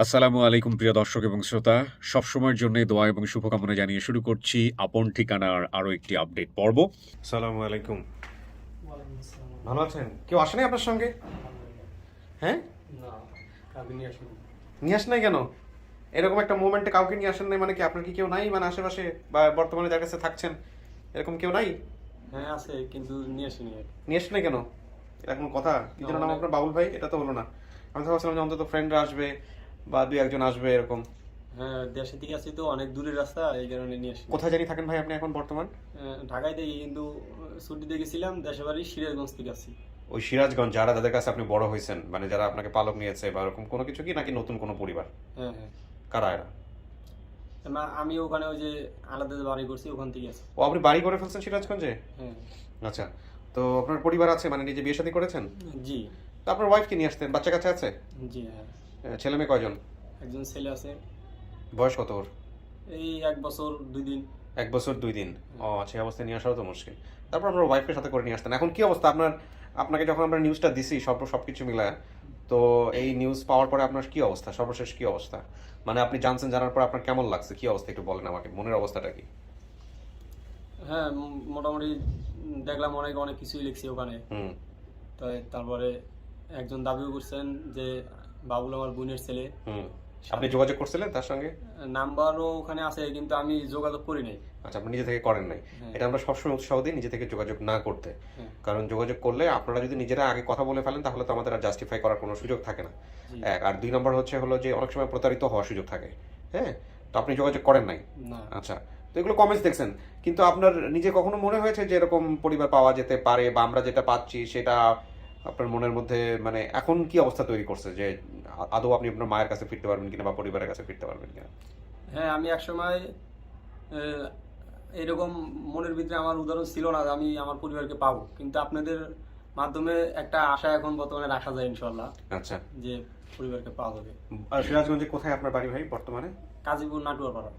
আসসালামু আলাইকুম প্রিয় দর্শক এবং শ্রোতা। সবসময়ের জন্যে দোয়া এবং শুভকামনা জানিয়ে শুরু করছি আপন ঠিকানার আরো একটি আপডেট পর্ব। আসসালামু আলাইকুম। ওয়ালাইকুম আসসালাম। ভালো আছেন? কেউ আসেনি আপনার সঙ্গে? আলহামদুলিল্লাহ। হ্যাঁ, না, কাউকে নিয়ে আসিনি। নিয়ে আসেন নাই কেন? এরকম একটা মোমেন্টে কাউকে নিয়ে আসেন নাই মানে কি আপনার কি কেউ নাই, মানে আশেপাশে বা বর্তমানে যার কাছে থাকছেন এরকম কেউ নাই? হ্যাঁ আছে, কিন্তু নিয়ে আসিনি আর। নিয়ে আসেন নাই কেন? এটা কোনো কথা? কি যেন নাম আপনার? বাবুল ভাই? এটা তো হলো না। আমি তো ভাবছিলাম যে অন্তত ফ্রেন্ডরা আসবে বা দুই একজন আসবে এরকম। হ্যাঁ, দেশে থেকে আসি তো, অনেক দূরের রাস্তা, এই কারণে নিয়ে আসিনি। কোথায় জানি থাকেন ভাই আপনি এখন বর্তমান? ঢাকায় থেকে, কিন্তু ছুটিতে গেছিলাম, দেশের বাড়ি সিরাজগঞ্জ থেকে আসি। ওই সিরাজগঞ্জ, যারা যাদের কাছে আপনি বড় হয়েছেন, মানে যারা আপনাকে পালক নিয়েছে বা এরকম কোনো কিছু কি, নাকি নতুন কোনো পরিবার? হ্যাঁ হ্যাঁ। কারা এরা? না, আমি ওখানে ওই যে আলাদা যে বাড়ি করছি ওখান থেকে আসি। ও, আপনি বাড়ি করে ফেলছেন সিরাজগঞ্জে? হ্যাঁ। আচ্ছা। তো আপনার পরিবার আছে, মানে নিজে বিয়ে শাদী করেছেন? জি। তো আপনার ওয়াইফকে নিয়ে আসতেন, বাচ্চা কাচ্চা আছে? জি হ্যাঁ। ছেলে মেয়ে কয়জন? একজন ছেলে আছে। বয়স কত ওর? এই 1 বছর 2 দিন। 1 বছর 2 দিন। ও আচ্ছা, এই অবস্থায় নিয়ে আসাও তো মুশকিল। তারপর আপনার ওয়াইফকে সাথে করে নিয়ে আসতেন। এখন কি অবস্থা আপনার? আপনাকে যখন আমরা নিউজটা দিছি সবকিছু মিলায়, তো এই নিউজ পাওয়ার পরে আপনার কি অবস্থা, সর্বশেষ কি অবস্থা? মানে আপনি জানছেন, জানার পর আপনার কেমন লাগছে, কি অবস্থা একটু বলেন আমাকে, মনের অবস্থাটা কি? হ্যাঁ, মোটামুটি দেখলাম অনেক অনেক কিছুই লিখছি ওখানে। হুম। তাই তারপরে একজন দাবিও করছেন যে বাবুল আমার বোনের ছেলে। হুম। আপনি যোগাযোগ করছিলেন তার সঙ্গে? নাম্বারও ওখানে আছে, কিন্তু আমি যোগাযোগ করি নাই। আচ্ছা, আপনি নিজে থেকে করেন নাই। হ্যাঁ। এটা আমরা সবসময় উৎসাহ দিই নিজে থেকে যোগাযোগ না করতে। হ্যাঁ। কারণ যোগাযোগ করলে আপনারা যদি নিজেরা আগে কথা বলে ফেলেন, তাহলে তো আমাদের আর জাস্টিফাই করার কোনো সুযোগ থাকে না। জি। এক আর 2 নম্বর হলো যে অনেক সময় প্রতারিত হওয়ার সুযোগ থাকে। হ্যাঁ, তো আপনি যোগাযোগ করেন নাই। না। আচ্ছা, তো এগুলো কমেন্টস দেখছেন, কিন্তু আপনার নিজে কখনো মনে হয়েছে যে এরকম পরিবার পাওয়া যেতে পারে, বা আমরা যেটা পাচ্ছি সেটা আপনার মনের মধ্যে মানে এখন কি অবস্থা তৈরি করছে, যে আদৌ আপনি আপনার মায়ের কাছে ফিরতে পারবেন কিনা বা পরিবারের কাছে ফিরতে পারবেন কিনা? হ্যাঁ, আমি একসময় এরকম মনের ভিতরে আমার উদাহরণ ছিল না যে আমি আমার পরিবারকে পাবো, কিন্তু আপনাদের মাধ্যমে একটা আশা এখন বর্তমানে রাখা যায় ইনশাল্লাহ, আচ্ছা। যে পরিবারকে পাওয়া যাবে। আর সিরাজগঞ্জে কোথায় আপনার বাড়ি ভাই বর্তমানে? কাজীপুর নাটুয়ারপাড়া।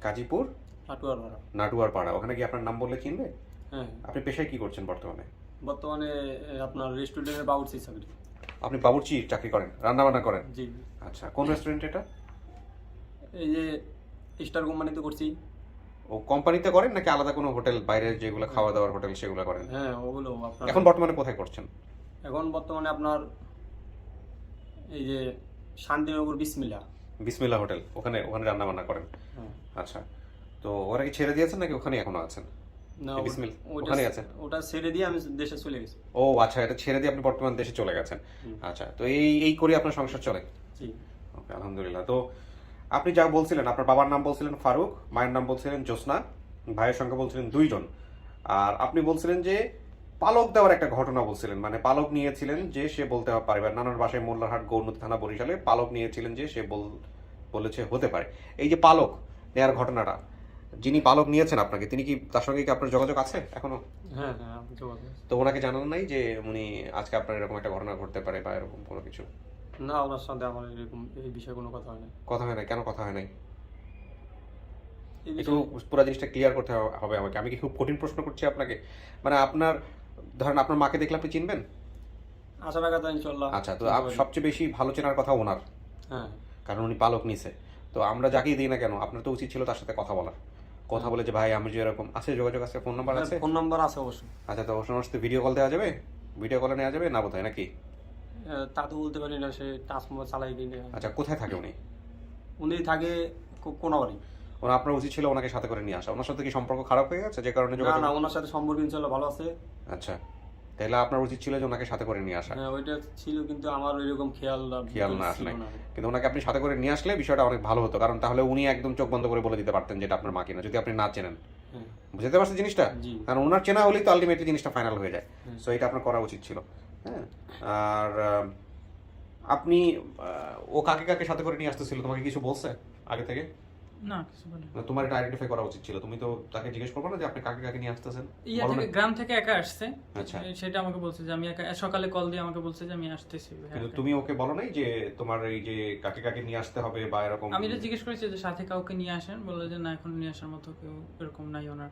গাজীপুর নাটুয়ারপাড়া। নাটুয়ার পাড়া, ওখানে কি আপনার নাম বললে চিনবে? হ্যাঁ। আপনি পেশায় কি করছেন বর্তমানে? বর্তমানে আপনার রেস্টুরেন্টের বাবুর্চি চাকরি। আপনি বাবুর্চি চাকরি করেন, রান্না বান্না করেন? জি। আচ্ছা, কোন রেস্টুরেন্ট এটা? এই যে স্টার কোম্পানিতে করছি। ও কোম্পানিতে করেন নাকি আলাদা কোনো হোটেল, বাইরে যেগুলো খাওয়া দাওয়ার হোটেল সেগুলো করেন? হ্যাঁ, ওগুলো আপনার এখন বর্তমানে কোথায় করছেন? এখন বর্তমানে আপনার এই যে শান্তিনগর বিসমিল্লা। বিসমিল্লাহ হোটেল, ওখানে ওখানে রান্না বান্না করেন? হ্যাঁ। আচ্ছা। তো ওরা কি ছেড়ে দিয়েছেন নাকি ওখানে এখনো আছেন? না, এই বিসমিল্লাহ ওটা ওখানেই আছেন? ওটা ছেড়ে দিয়ে আমি দেশে চলে গেছি। ও আচ্ছা, এটা ছেড়ে দিয়ে আপনি বর্তমান দেশে চলে গেছেন। হুম। আচ্ছা, তো এই এই করে আপনার সংসার চলে? জি। ওকে, আলহামদুলিল্লাহ। তো আপনি যা বলছিলেন, আপনার বাবার নাম বলছিলেন ফারুক, মায়ের নাম বলছিলেন জ্যোৎস্না, ভাইয়ের সংখ্যা বলছিলেন 2 জন, আর আপনি বলছিলেন যে পালক দেওয়ার একটা ঘটনা বলছিলেন, মানে পালক নিয়েছিলেন যে সে বলতে পারে, বা নানার বাসায় মোল্লারহাট গৌরনদী থানা বরিশালে পালক নিয়েছিলেন যে সে বলেছে হতে পারে। এই যে পালক নেওয়ার ঘটনাটা, যিনি পালক নিয়েছেন আপনাকে, তিনি কি, তার সঙ্গে কি আপনার যোগাযোগ আছে এখনো? হ্যাঁ হ্যাঁ, আমি যোগাযোগ। তো ওনাকে জানানো নাই যে উনি আজকে আপনার এরকম একটা ঘটনা ঘটতে পারে বা এরকম কোনো কিছু? না, ওনার সাথে আমার এরকম এই বিষয়ে কোনো কথা হয় না। কথা হয় নাই? কেন কথা হয় নাই? এই একটু বিষয়ে পুরো জিনিসটা ক্লিয়ার করতে হবে আমাকে। আমি কি খুব কঠিন প্রশ্ন করছি আপনাকে? মানে আপনার, ধরেন আপনার মাকে দেখলে আপনি চিনবেন? আশা রাখা যায় ইনশাল্লাহ। আচ্ছা, তো সবচেয়ে বেশি ভালো চেনার কথা ওনার, হ্যাঁ। কারণ উনি পালক নিছে। তো আমরা যাকেই দিই না কেন, আপনার তো উচিত ছিল তার সাথে কথা বলার, কথা বলে যে ভাই আমি যে এরকম, আছে যোগাযোগ আছে, ফোন নাম্বার আছে? ফোন নাম্বার আছে অবশ্যই। আচ্ছা, তো ওর সাথে ভিডিও কল দেওয়া যাবে? ভিডিও কলে নেওয়া যাবে না বোধহয়, নাকি? তা তো বলতে পারি না, সে টাচ মোবাইল চালাই কিনে। আচ্ছা, কোথায় থাকে উনি? উনি থাকে কোনাবাড়ি। ওনার, আপনার উচিত ছিল ওনাকে সাথে করে নিয়ে আসা। ওনার সাথে কি সম্পর্ক খারাপ হয়ে গেছে যে কারণে না যোগাযোগ? না, ওনার সাথে সম্পর্ক ইনশাল্লাহ ভালো আছে। আচ্ছা, তাহলে আপনার উচিত ছিল যে ওনাকে সাথে করে নিয়ে আসা। হ্যাঁ, ওইটা ছিল, কিন্তু আমার ওইরকম খেয়াল না ছিল আসলে, না। কিন্তু ওনাকে আপনি সাথে করে নিয়ে আসলে বিষয়টা অনেক ভালো হতো, কারণ তাহলে উনি একদম চোখ বন্ধ করে বলে দিতে পারতেন যেটা আপনার মা কিনা, যদি আপনি না চেনেন। হ্যাঁ। বুঝতে পারছেন জিনিসটা? জি। কারণ ওনার চেনা হলেই তো আলটিমেটলি জিনিসটা ফাইনাল হয়ে যায়। হ্যাঁ। সো এটা আপনার করা উচিত ছিল। হ্যাঁ। আর আপনি, ও কাকে কাকে সাথে করে নিয়ে আসতেছিল, তোমাকে কিছু বলছে আগে থেকে? না, কিছু বলেনি। না, তোমার এটা আইডেন্টিফাই করা উচিত ছিল। তুমি তো তাকে জিজ্ঞেস করবে না যে আপনি কাকে কাকে নিয়ে আসতেছেন? ইয়া বলো না। থেকে গ্রাম থেকে একা আসছে। আচ্ছা। সেটা আমাকে বলছে যে আমি একা, সকালে কল দিয়ে আমাকে বলছে যে আমি আসতেছি। কিন্তু তুমি ওকে বলো নাই যে তোমার এই যে কাকে কাকে নিয়ে আসতে হবে বা এরকম? আমি তো জিজ্ঞেস করেছি যে সাথে কাউকে নিয়ে আসেন, বললো যে না, এখন নিয়ে আসার মতো কেউ এরকম নাই ওনার,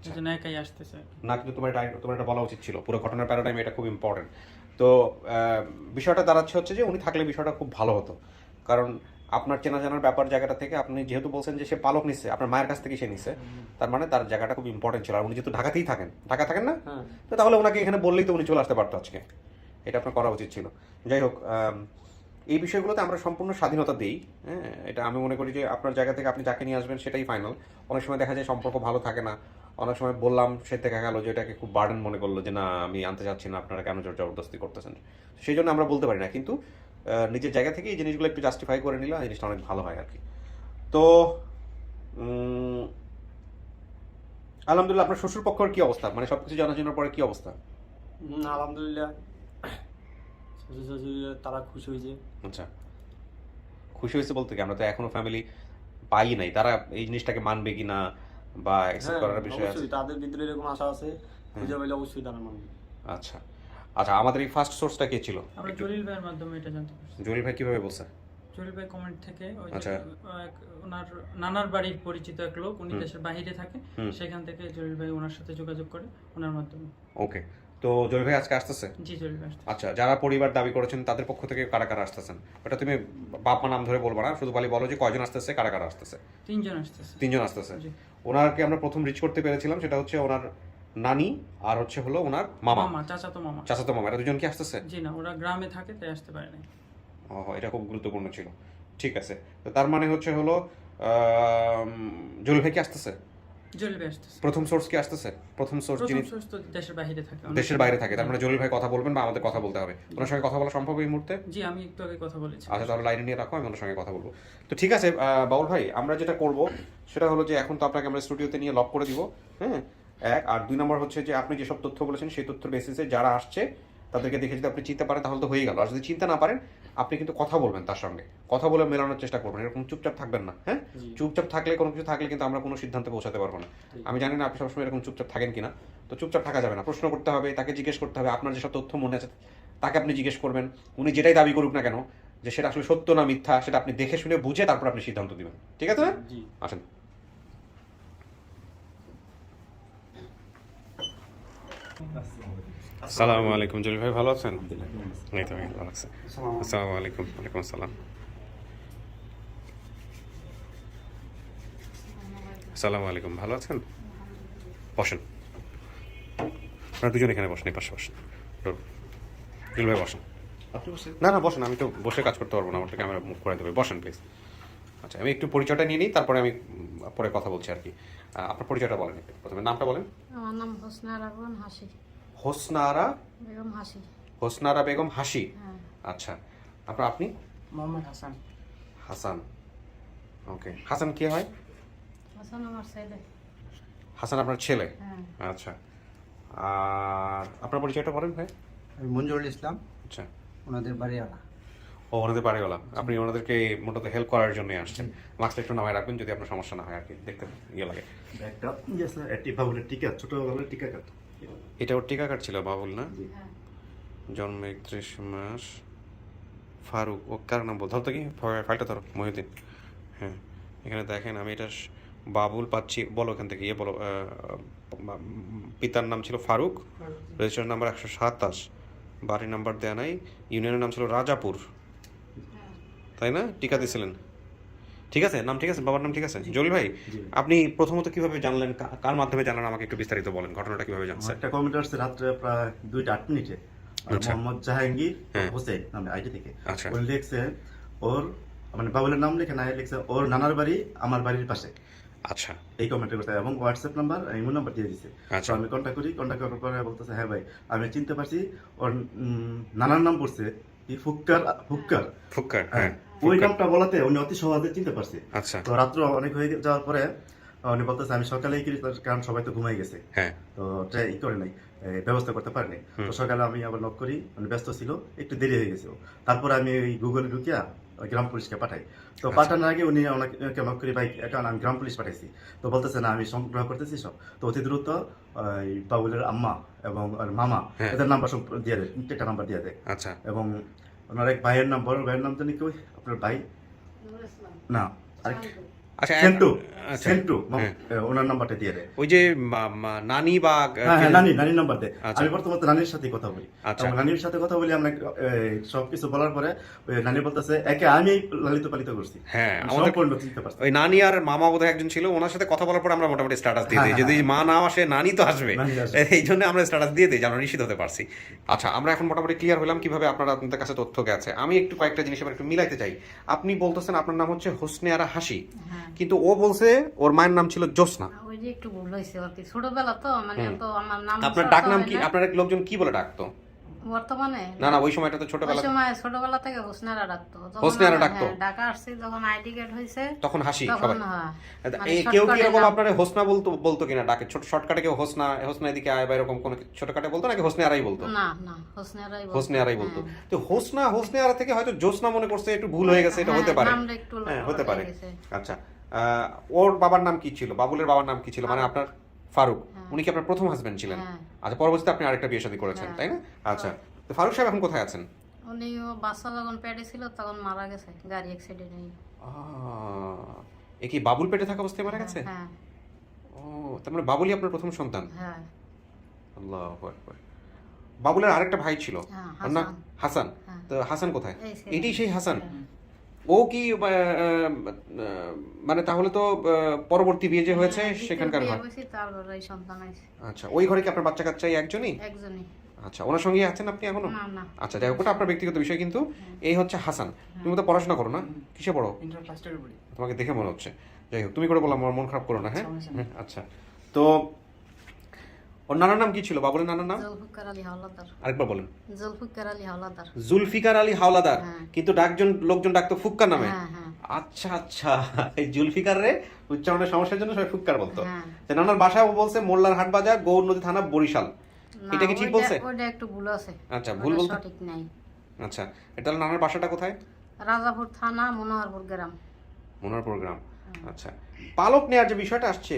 এই জন্য একাই আসতেছে। না, কিন্তু তোমার এটা বলা উচিত ছিল। পুরো ঘটনার প্যারাডাইম এটা খুব ইম্পর্টেন্ট। তো বিষয়টা দাঁড়াচ্ছে হচ্ছে যে উনি থাকলে বিষয়টা খুব ভালো হতো, কারণ আপনার চেনা জানার ব্যাপার জায়গাটা থেকে আপনি যেহেতু বলছেন যে সে পালক নিচ্ছে, আপনার মায়ের কাছ থেকে সে নিচ্ছে, তার মানে তার জায়গাটা খুব ইম্পর্টেন্ট ছিল। আর উনি যেহেতু ঢাকাতেই থাকেন, ঢাকা থাকেন না, হ্যাঁ তো তাহলে ওনাকে এখানে বললেই তো উনি চলে আসতে পারতো আজকে। এটা আপনার করা উচিত ছিল। যাই হোক, এই বিষয়গুলোতে আমরা সম্পূর্ণ স্বাধীনতা দিই। হ্যাঁ, এটা আমি মনে করি যে আপনার জায়গা থেকে আপনি যাকে নিয়ে আসবেন সেটাই ফাইনাল। অনেক সময় দেখা যায় সম্পর্ক ভালো থাকে না, অনেক সময় বললাম সে দেখা গেল যে এটাকে খুব বার্ডেন মনে করলো যে না আমি আনতে চাচ্ছি না, আপনারা কেন জোর জবরদস্তি করতেছেন, সেই জন্য আমরা বলতে পারি না। কিন্তু নিজের জায়গা থেকে এই জিনিসগুলো একটু জাস্টিফাই করে নিলে এই জিনিসটা অনেক ভালো হয় আর কি। তো আলহামদুলিল্লাহ, আপনার শ্বশুর পক্ষের কি অবস্থা, মানে সবকিছু জানাশোনার পরে কি অবস্থা? আলহামদুলিল্লাহ, শ্বশুর শাশুড়ি তারা খুশি হয়েছে। আচ্ছা, খুশি হয়েছে বলতে কি, আমরা তো এখনো ফ্যামিলি পাই নাই, তারা এই জিনিসটাকে মানবে কিনা বা অ্যাকসেপ্ট হ্যাঁ করার বিষয় আছে। অবশ্যই তাদের ভিতরে এরকম আশা আছে, খুঁজে পেলে অবশ্যই তারা মানবে। আচ্ছা আচ্ছা, আমাদের এই ফার্স্ট সোর্সটা কে ছিল? আমরা জলিল ভাইয়ের মাধ্যমে এটা জানতে পারছি। জলিল ভাই কিভাবে বলছে? জলিল ভাই কমেন্ট থেকে ওই যে আচ্ছা। ওনার নানার বাড়ির পরিচিত এক লোক, উনি দেশের বাইরে থাকে, সেখান থেকে জলিল ভাই ওনার সাথে যোগাযোগ করে ওনার মাধ্যমে। ওকে, তো জলিল ভাই আজকে আসতেছে? জি জলিল ভাই আসছে। আচ্ছা, যারা পরিবার দাবি করেছেন তাদের পক্ষ থেকে কারা কারা আসতেছেন, ওটা তুমি বাপ মা নাম ধরে বলবো না, শুধু খালি বলো যে কয়জন আসতেছে, কারা কারা আসতেছে। 3 জন আসতেছে। 3 জন আসতেছে। জি। ওনারকে আমরা প্রথম রিচ করতে পেরেছিলাম, সেটা হচ্ছে ওনার নানি আর হচ্ছে হলো ওনার মামা, মামা, চাচাতো মামা। চাচাতো মামা, এরা দুজন কি আসতেছে? জি না, ওরা গ্রামে থাকে তাই আসতে পারে নাই। ও, এটা খুব গুরুত্বপূর্ণ ছিল। ঠিক আছে, তো তার মানে হচ্ছে হলো জলিল ভাই কি আসতেছে? জলিল ভাই আসতেছে। প্রথম সোর্স কি আসতেছে? প্রথম সোর্স প্রথম যিনি সোর্স তো দেশের বাইরে থাকে। দেশের বাইরে থাকে, তার মানে জলিল ভাই কথা বলবেন বা আমাদের কথা বলতে হবে, ওনার সঙ্গে কথা বলা সম্ভব এই মুহূর্তে? জি, আমি একটু আগে কথা বলেছি। আচ্ছা, তাহলে লাইনে নিয়ে রাখো, আমি ওনার সঙ্গে কথা বলবো। তো ঠিক আছে বাউল ভাই, আমরা যেটা করব সেটা হলো যে এখন তো আপনাকে আমরা স্টুডিওতে নিয়ে লক করে দিব। হ্যাঁ, 1 আর 2 নম্বর হচ্ছে যে আপনি যেসব তথ্য বলেছেন সেই তথ্যের বেসিসে যারা আসছে তাদেরকে দেখে যদি আপনি চিনতে পারেন তাহলে তো হয়ে গেল। আর যদি চিনতে না পারেন, আপনি কিন্তু কথা বলবেন তার সঙ্গে, কথা বলে মেলানোর চেষ্টা করবেন, এরকম চুপচাপ থাকবেন না। হ্যাঁ, চুপচাপ থাকলে কোনো কিছু থাকলে কিন্তু আমরা কোনো সিদ্ধান্তে পৌঁছাতে পারবো না। আমি জানি না আপনি সবসময় এরকম চুপচাপ থাকেন কিনা, তো চুপচাপ থাকা যাবে না, প্রশ্ন করতে হবে, তাকে জিজ্ঞেস করতে হবে, আপনার যেসব তথ্য মনে আছে তাকে আপনি জিজ্ঞেস করবেন, উনি যেটাই দাবি করুক না কেন যে সেটা আসলে সত্য না মিথ্যা, সেটা আপনি দেখে শুনে বুঝে তারপর আপনি সিদ্ধান্ত দিবেন। ঠিক আছে না? জি। আসেন। আসসালামু আলাইকুম জলিল ভাই, ভালো আছেন? এই তো ভালো আছে। আসসালামু আলাইকুম। ওয়ালাইকুম আসসালাম। আসসালামু আলাইকুম, ভালো আছেন? বসেন, আপনারা দুজন এখানে বসেন, এই পাশে বসেন। জলিল ভাই বসেন। না না বসেন, আমি তো বসে কাজ করতে পারবো না, আমার তো ক্যামেরা মুভ করে দেবে। বসেন প্লিজ। আচ্ছা, আমি একটু পরিচয়টা নিয়ে নিই, তারপরে আমি পরে কথা বলছি আর কি। আপনার পরিচয়টা বলেন একটু, প্রথমে নামটা বলেন। আমার নাম হোসনারা বেগম হাসি। হোসনারা বেগম হাসি। হোসনারা বেগম হাসি। হ্যাঁ। আচ্ছা, আপনি? মোহাম্মদ হাসান। হাসান। ওকে, হাসান কে হয়? হাসান আমার ছেলে। হাসান আপনার ছেলে? হ্যাঁ। আচ্ছা, আর আপনার পরিচয়টা বলেন ভাই। আমি মঞ্জুরুল ইসলাম, আচ্ছা, ওনাদের বাড়িওয়ালা। ও ওনাদের বাড়িওয়ালা, আপনি ওনাদেরকে মূলত হেল্প করার জন্যই আসছেন। মাস্কটা একটু নামায় রাখবেন যদি আপনার সমস্যা না হয় আর কি, দেখতে ইয়ে লাগে। একটা বাবুলের টিকা, ছোট বাবুলের টিকা কাট। এটা ওর টিকা কার্ড ছিল বাবুল না? হ্যাঁ। জন্ম 31 মাস। ফারুক, ও কার নাম বল, ধরো তো কি ফাইলটা ধরো, মহিউদ্দিন। হ্যাঁ, এখানে দেখেন আমি এটা বাবুল পাচ্ছি, বলো এখান থেকে ইয়ে বলো। পিতার নাম ছিল ফারুক, রেজিস্ট্রেশন নাম্বার 127, বাড়ির নাম্বার দেয়া নাই, ইউনিয়নের নাম ছিল রাজাপুর, তাই না? টিকা দিয়েছিলেন, ঠিক আছে, নাম ঠিক আছে, বাবার নাম ঠিক আছে। জলিল ভাই, আপনি প্রথমত কিভাবে জানলেন, কার মাধ্যমে জানলেন, আমাকে একটু বিস্তারিত বলেন, ঘটনাটা কিভাবে জানছেন? একটা কমেন্ট আসছে রাত্রে প্রায় 2:08 আচ্ছা। মোহাম্মদ জাহাঙ্গীর হ্যাঁ। হোসেন নামে আইডি থেকে। আচ্ছা। উনি লিখছে ওর মানে বাবুলের নাম লিখে না, লিখছে ওর নানার বাড়ি আমার বাড়ির পাশে, আচ্ছা এই কমেন্টটা করতে, এবং হোয়াটসঅ্যাপ নাম্বার ইমো নাম্বার দিয়ে দিছে। আচ্ছা। তো আমি কন্ট্যাক্ট করার পরে বলতেছে হ্যাঁ ভাই আমি চিনতে পারছি, ওর নানার নাম পড়ছে কি ফুক্কার ফুক্কার ফুক্কার, হ্যাঁ, হ্যাঁ ওই ফুক্কার। নামটা বলাতে উনি অতি সহজে চিনতে পারছে। আচ্ছা, তো রাত্র অনেক হয়ে যাওয়ার পরে উনি বলতেছে আমি সকালেই কিনি, কারণ সবাই তো ঘুমাই গেছে, হ্যাঁ তো ই করে নাই, ব্যবস্থা করতে পারিনি। তো সকালে আমি আবার নক করি, মানে ব্যস্ত ছিল, একটু দেরি হয়ে গেছে। তারপরে আমি ওই গুগলে ঢুকিয়া ওই গ্রাম পুলিশকে পাঠাই। তো পাঠানোর আগে উনি ওনাকে নক করি, ভাই এখন আমি গ্রাম পুলিশ পাঠাইছি। তো বলতেছে না আমি সংগ্রহ করতেছি সব। তো অতি দ্রুত ওই বাবুলের আম্মা এবং ওর মামা হ্যাঁ। এদের নাম্বার সব দিয়ে দেয়, প্রত্যেকটা নাম্বার দিয়ে দেয়। আচ্ছা, এবং ওনার এক ভাইয়ের নাম্বার, ভাইয়ের নাম জানি কি, ওই আপনার ভাই নুরুল ইসলাম। না আরেক আচ্ছা, সেন্টু আচ্ছা। সেন্টু হ্যাঁ। ওনার নাম্বারটা দিয়ে দেয়। ওই যে নানি বা হ্যাঁ হ্যাঁ, নানির নাম্বার দেয়। আচ্ছা। আমি বর্তমানে নানির সাথে কথা বলি। আচ্ছা। এবং নানির সাথে কথা বলি আমরা সবকিছু বলার পরে ওই নানি বলতেছে একে আমি লালিত পালিত করছি। হ্যাঁ, আমি আমাদের সম্পূর্ণ চিনতে পারছি। ওই নানি আর মামা বোধহয় একজন ছিল, ওনার সাথে কথা বলার পর আমরা মোটামুটি স্ট্যাটাস দিয়ে দিই, হ্যাঁ, যদি মা না আসে নানি তো আসবে, নানি আসবে। এই জন্য আমরা স্ট্যাটাস দিয়ে দিই, যেন নিশ্চিত হতে পারছি। আচ্ছা, আমরা এখন মোটামুটি ক্লিয়ার হলাম কিভাবে আপনাদের কাছে তথ্য গেছে। আমি একটু কয়েকটা জিনিস আবার একটু মিলাইতে চাই। আপনি বলতেছেন আপনার নাম হচ্ছে হোসনে আরা হাসি, হ্যাঁ কিন্তু ও বলছে ওর মায়ের নাম ছিল জ্যোৎস্না। ওই যে একটু ভুল হয়েছে আর কি, ছোটবেলা তো মানে তো আমার নাম আপনার ডাক নাম কি? আপনার লোকজন কি বলে ডাকতো? বর্তমানে না ওই সময়টা তো ওই ছোটবেলা, সময় ছোটবেলা থেকে হোসনারা ডাকতো। যখন হোসনে আরা আমার- ডাকতো? হ্যাঁ, ঢাকা আসছি যখন আইডি কার্ড হয়েছে তখন হাসি তখন সবাই। হ্যাঁ, মানে কেউ কি shortcut এরকম নাম। আপনার হোসনা বলতো কিনা ডাকে? ছোট শর্টকাটে কেউ হোসনা হোসনা এদিকে আয় বা এরকম কোনো ছোটকাটে বলতো, নাকি হোসনে আরাই বলতো? না না হোসনারাই বলতো। হোসনে আরাই বলতো। হ্যাঁ। তো হোসনে আরা থেকে হয়তো জ্যোৎস্না মনে করছে, একটু ভুল হয়ে গেছে, এটা হতে পারে। নামটা একটু হ্যাঁ, হতে পারে। হয়ে গেছে। আচ্ছা, ওর বাবার নাম কি ছিল? বাবুলের বাবার নাম কি ছিল? মানে আপনার ফারুক, উনি কি আপনার প্রথম হাজবেন্ড ছিলেন? হ্যাঁ। আচ্ছা, পরবর্তীতে আপনি আরেকটা বিয়ে শাদী করেছেন, হ্যাঁ। তাই না? আচ্ছা, তো ফারুক সাহেব এখন কোথায় আছেন? উনিও বাচ্চা যখন পেটে ছিল তখন মারা গেছে গাড়ি অ্যাক্সিডেন্টে। এ কি বাবুল পেটে থাকা অবস্থায় মারা গেছে? হ্যাঁ ও, তার মানে বাবুলই আপনার প্রথম সন্তান। হ্যাঁ আল্লাহু আকবার। বাবুলের আরেকটা ভাই ছিল, হ্যাঁ, ওর নাম হাসান। হাসান। হ্যাঁ। তো হাসান কোথায়? এই সে। এটাই সেই হাসান। ও কি মানে তাহলে তো পরবর্তী বিয়ে যে হয়েছে হ্যাঁ, দ্বিতীয় সেখানকার বিয়ে হয়। হয়েছে, তারপরে এই সন্তান হয়েছে আচ্ছা, ওই ঘরে কি আপনার বাচ্চা কাচ্চাই একজনই? একজনই। আচ্ছা, ওনার সঙ্গেই আছেন আপনি এখনো? না না আচ্ছা, যাই হোক, ওটা আপনার ব্যক্তিগত বিষয়। কিন্তু এই হচ্ছে হাসান। তুমি তো পড়াশোনা করো না? কিসে পড়ো? ইন্টার ফার্স্ট ইয়ারে পড়ি। তোমাকে দেখে মনে হচ্ছে। যাই হোক, তুমি করে বললাম, আমার মন খারাপ করো না। হ্যাঁ হ্যাঁ, আচ্ছা। তো ওর নানার নাম কি ছিল? বাবুলের নানার নাম জুলফিকার আলী হাওলাদার। আরেকবার বলেন। জুলফিকার আলী হাওলাদার। জুলফিকার আলী হাওলাদার। হ্যাঁ। কিন্তু লোকজন ডাকতো ফুক্কার নামে। হ্যাঁ হ্যাঁ আচ্ছা আচ্ছা, এই জুলফিকার রে উচ্চারণের সমস্যার জন্য সবাই ফুক্কার বলতো। হ্যাঁ। তো নানার বাসা ও বলছে মোল্লার হাট বাজার, গৌর নদী থানা, বরিশাল। না, এটা কি ঠিক বলছে? ওইটা একটু ভুল আছে। আচ্ছা, ভুল ওটা বলতে? সঠিক নাই। আচ্ছা, এটা হলো নানার বাসাটা কোথায়? রাজাপুর থানা মনোহরপুর গ্রাম। মনোহরপুর গ্রাম। আচ্ছা, পালক নেওয়ার যে বিষয়টা আসছে,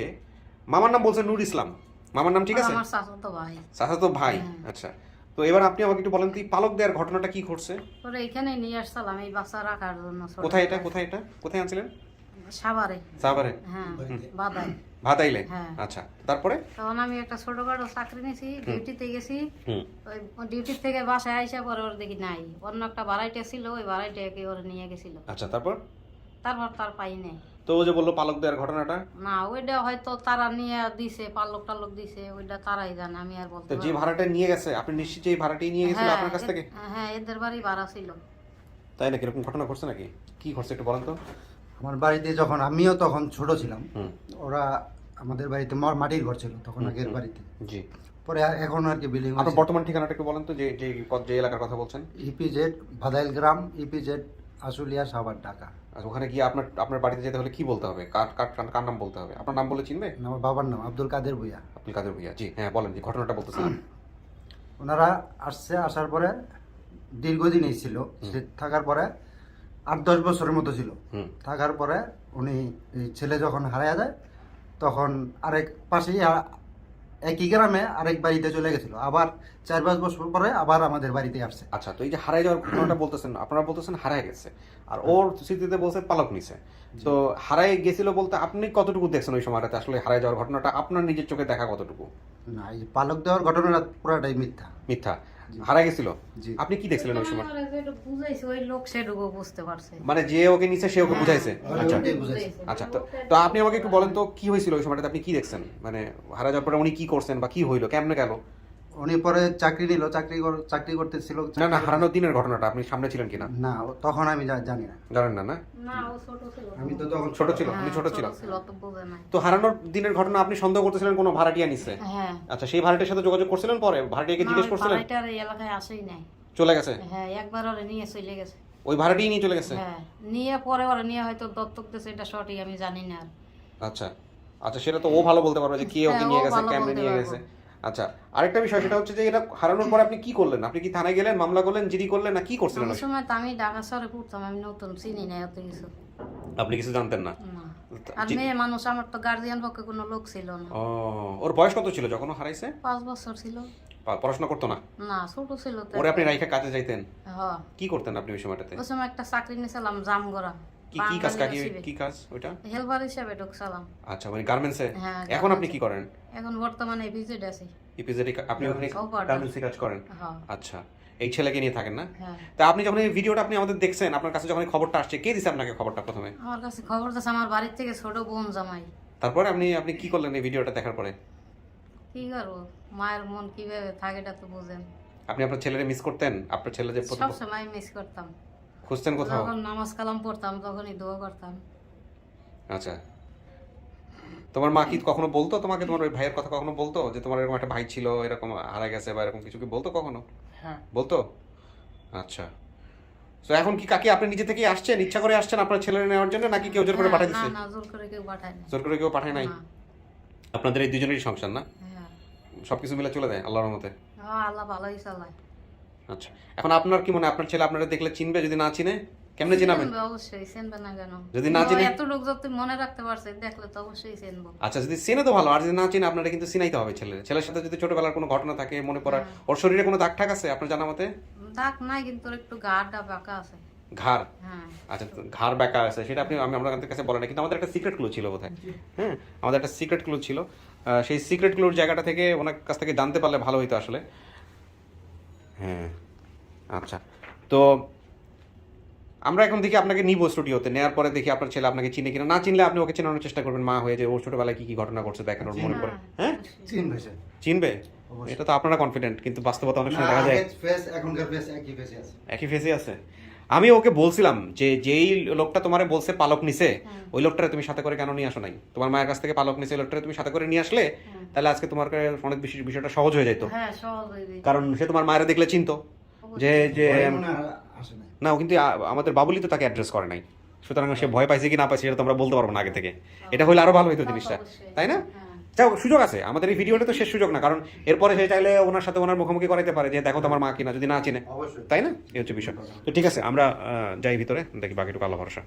মামার নাম বলছে নূর ইসলাম। মামার নাম ঠিক আছে? আমার চাচাতো ভাই। চাচাতো ভাই। হ্যাঁ। আচ্ছা, তো এবার আপনি আমাকে একটু বলেন তো, এই পালক দেওয়ার ঘটনাটা কি ঘটছে? ওরা এখানে নিয়ে আসছিলাম এই বাচ্চা রাখার জন্য। ছোট কোথায় এটা? বাচ্চা। কোথায় এটা? কোথায় আনছিলেন? সাভারে। সাভারে? হ্যাঁ বাদাই। ভাতাইলে? হ্যাঁ। আচ্ছা, তারপরে? তখন আমি একটা ছোটখাটো চাকরি নিয়েছি, ডিউটিতে গেছি। হুম। ওই ডিউটি থেকে বাসায় আইসা পরে ওর দেখি নাই, অন্য একটা ভাড়াইটা ছিল, ওই ভাড়াইটাকে ওরা নিয়ে গেছিল। আচ্ছা, তারপর? তারপর তার পাই নাই। তো ও যে বললো পালক দেওয়ার ঘটনাটা, না ওইটা হয়তো তারা নিয়ে দিছে, পালক টালক দিছে, ওইটা তারাই জানে, আমি আর বলতে তো যে পারবো না। ভাড়াটা নিয়ে গেছে, আপনি নিশ্চিত যে এই ভাড়াটাই নিয়ে গেছিল হ্যাঁ, আপনার কাছ থেকে? হ্যাঁ এদের বাড়ি ভাড়া ছিল। তাই নাকি? এরকম ঘটনা ঘটছে নাকি? কি ঘটছে একটু বলেন তো। আমার বাড়িতে যখন আমিও তখন ছোট ছিলাম, হুম। ওরা আমাদের বাড়িতে মাটির ঘর ছিল তখন আগের বাড়িতে। জি। পরে এখন আর কি বিল্ডিং আপনার বর্তমান ঠিকানাটা একটু বলেন তো, যে এলাকার কথা বলছেন। ইপিজেড ভাদাইল গ্রাম, ইপিজেড আশুলিয়া, সাভার, ঢাকা। আচ্ছা, ওখানে গিয়ে আপনার বাড়িতে যেতে হলে কি বলতে হবে? কার নাম বলতে হবে? আপনার নাম বলে চিনবে? আমার বাবার নাম আব্দুল কাদের ভুইয়া। আব্দুল কাদের ভুইয়া। জি হ্যাঁ, বলেন, যে ঘটনাটা বলতেছেন। ওনারা আসার পরে দীর্ঘদিন ছিল, থাকার পরে 8-10 বছরের মতো ছিল। হুম। থাকার পরে উনি এই ছেলে যখন হারায়া যায় তখন আরেক পাশেই একই গ্রামে আরেক বাড়িতে চলে গেছিল, আবার 4-5 বছর পরে আবার আমাদের বাড়িতে আসছে। আচ্ছা, তো এই যে হারায় যাওয়ার ঘটনাটা বলতেছেন, আপনারা বলতেছেন হারায় গেছে, আর ওর স্মৃতিতে বলছে পালক নিছে। তো হারায় গেছিল বলতে আপনি কতটুকু দেখছেন ওই সময়টাতে? আসলে হারায় যাওয়ার ঘটনাটা আপনার নিজের চোখে দেখা কতটুকু? না, এই পালক দেওয়ার ঘটনাটা পুরাটাই মিথ্যা। মিথ্যা? হারায় গেছিল? জি। আপনি কি দেখছিলেন ওই সময়? ওরা যেটা বুঝাইছে ওই লোক সেটুকু বুঝতে পারছে। মানে যে ওকে নিছে সে ওকে বুঝাইছে? আচ্ছা ওটাই বুঝাইছে। আচ্ছা, তো আপনি আমাকে একটু বলেন তো, কি হয়েছিল ওই সময়টাতে? আপনি কি দেখছেন? মানে হারা যাওয়ার পরে উনি কি করছেন বা কি হইলো, কেমনে গেল? উনি পরে চাকরি নিল, চাকরি করতেছিল। না, হারানোর দিনের ঘটনাটা আপনি সামনে ছিলেন কিনা? না, তখন আমি জানি না। জানেন না? না, না ও ছোট ছিল। আমি তো তখন ছোট ছিল। আপনি হ্যাঁ, ছোট ছিল। অত বোঝে নাই। তো হারানোর দিনের ঘটনা আপনি সন্দেহ করতেছিলেন কোনো ভাড়াটিয়া নিছে? হ্যাঁ। আচ্ছা, সেই ভাড়াটির সাথে যোগাযোগ করছিলেন? পরে ভাড়াটিয়াকে জিজ্ঞেস করছিলেন? ভাড়াইটার এই এলাকায় আসেই নাই। চলে গেছে? হ্যাঁ একবার ওরা নিয়ে চলে গেছে। ওই ভাড়াটিই নিয়ে চলে গেছে? হ্যাঁ নিয়ে পরে ওরা নিয়ে হয়তো দত্তক দিয়েছে, এটা সঠিক আমি জানি না আর। আচ্ছা আচ্ছা, সেটা তো ও ভালো বলতে পারবে যে কে ওকে হ্যাঁ, নিয়ে ও গেছে, ভালো কেমনে বলতে নিয়ে পারবো। গেছে। আচ্ছা, আরেকটা বিষয়, সেটা হচ্ছে যে এটা হারানোর পরে আপনি কি করলেন? আপনি কি থানায় গেলেন, মামলা করলেন, জিডি করলেন, না কি করছিলেন? ওই সময় তো আমি ঢাকা শহরে পড়তাম, আমি নতুন চিনি না এত কিছু। আপনি কিছু জানতেন না? না। আর মেয়ে মানুষ, আমার তো গার্জিয়ান পক্ষে কোনো লোক ছিল না। ও, ওর বয়স কত ছিল যখন ও হারাইছে? 5 বছর ছিল। পড়াশোনা করতো না? না ছোট ছিল তো। ওরে আপনি রাইখা কাজে যাইতেন? হ্যাঁ কি করতেন আপনি ওই সময়টাতে? ওই সময় একটা চাকরি নিয়েছিলাম জামগড়া। কি কি কাজ কি কাজ ওইটা? হেল্পার হিসাবে ঢুকছিলাম। আচ্ছা, মানে গার্মেন্টসে। হ্যাঁ, এখন আপনি কি করেন? এখন বর্তমানে এপিজেড আছি। ইপিজেডে আপনি ওখানে Operator। গার্মেন্টসে কাজ করেন? হ্যাঁ। আচ্ছা, এই ছেলেকে নিয়ে থাকেন না? হ্যাঁ। তা আপনি যখন এই ভিডিওটা আপনি আমাদের দেখছেন, আপনার কাছে যখন এই খবরটা আসছে, কে দিছে আপনাকে খবরটা প্রথমে? আমার কাছে খবর আছে আমার বাড়ির থেকে ছোট বোন জামাই। তারপরে আপনি কি করলেন এই ভিডিওটা দেখার পরে? কি করবো, মায়ের মন কিভাবে থাকে এটা তো বুঝেন। আপনি আপনার ছেলেরে মিস করতেন? আপনার ছেলে যে সব সময় মিস করতাম। খুঁজতেন কোথাও? যখন নামাজ কালাম পড়তাম তখনই দোয়া করতাম। আচ্ছা, তোমার মা কি কখনো বলতো তোমাকে, তোমার ওই ভাইয়ের কথা কখনো বলতো যে তোমার এরকম একটা ভাই ছিল, এরকম হারা গেছে বা এরকম কিছু কি বলতো কখনো? হ্যাঁ। বলতো? আচ্ছা, তো এখন কি কাকি আপনি নিজে থেকেই আসছেন, ইচ্ছা করে আসছেন আপনার ছেলের নেওয়ার জন্য, নাকি কেউ জোর করে পাঠিয়ে দিচ্ছে? না, জোর করে কেউ পাঠায় না। জোর করে কেউ পাঠায় নাই? না। আপনাদের এই দুজনেরই সংসার না? হ্যাঁ। সবকিছু মিলে চলে দেয় আল্লাহর রহমতে? হ্যাঁ, আল্লাহ ভালোই চালায়। আচ্ছা, এখন আপনার কি মনে হয় আপনার ছেলে আপনারা দেখলে চিনবে? যদি না চিনে কেমনে চিনাবেন? চিনবে, অবশ্যই চিনবে না কেন? যদি না চিনে? এতটুক যদি মনে রাখতে পারছে দেখলে তো অবশ্যই চিনবো। আচ্ছা, যদি চেনে তো ভালো, আর যদি না চিনে আপনারা কিন্তু চিনাইতে হবে ছেলের সাথে যদি ছোটবেলার কোনো ঘটনা থাকে মনে পড়ার, ওর শরীরে কোনো দাগ ঠাক আছে আপনার জানা মতে? দাগ নাই, কিন্তু ওর একটু গাটা বাঁকা আছে। ঘাড়? হ্যাঁ। আচ্ছা, তো ঘাড় ব্যাকা আছে সেটা আমাদের কাছে বলে না, কিন্তু আমাদের একটা সিক্রেট ক্লু ছিল বোধহয়। হ্যাঁ, আমাদের একটা সিক্রেট ক্লু ছিল, সেই সিক্রেট ক্লুর জায়গাটা থেকে ওনার কাছ থেকে জানতে পারলে ভালো হইতো আসলে। হ্যাঁ, আচ্ছা, তো আমরা এখন দেখি আপনাকে নিব স্টুডিওতে, নেওয়ার পরে দেখি আপনার ছেলে আপনাকে চিনে কিনা। না চিনলে আপনি ওকে চেনানোর চেষ্টা করবেন, মা হয়ে, যে ওর ছোটবেলায় কি কি ঘটনা ঘটছে দেখেন, ওর মনে পড়ে। হ্যাঁ, চিনবে সে। চিনবে? অবশ্যই। এটা তো আপনারা কনফিডেন্ট, কিন্তু বাস্তবতা অনেক সময় দেখা যায় ফেস এখনকার ফেস একই ফেসে আছে। একই ফেসে আছে। আমি ওকে বলছিলাম যে যেই লোকটা তোমারে বলছে পালক নিছে, ওই লোকটারে তুমি সাথে করে কেন নিয়ে আসো নাই? তোমার মায়ের কাছ থেকে পালক নিছে, ওই লোকটারে তুমি সাথে করে নিয়ে আসলে তাহলে আজকে তোমার অনেক বেশি বিষয়টা সহজ হয়ে যেত। হ্যাঁ, সহজ হয়ে যায়। কারণ সে তোমার মায়ের দেখলে চিনতো যে যে পরে মনে হয় আসে না। না, ও কিন্তু আমাদের বাবুলি তো তাকে অ্যাড্রেস করে নাই, সুতরাং সে ভয় পাইছে কি না পাইছে সেটা তো আমরা বলতে পারবো না আগে থেকে। এটা হলে আরো ভালো হতো জিনিসটা, তাই না? যাও, সুযোগ আছে আমাদের এই ভিডিওটা, তো শেষ সুযোগ না, কারণ এরপরে সে চাইলে ওনার সাথে ওনার মুখোমুখি করাইতে পারে যে দেখো তোমার মা কিনা, যদি না চিনে, অবশ্যই। তাই না? এই হচ্ছে বিষয়। তো ঠিক আছে, আমরা যাই ভিতরে, দেখি বাকিটুকু আল্লাহ ভরসা।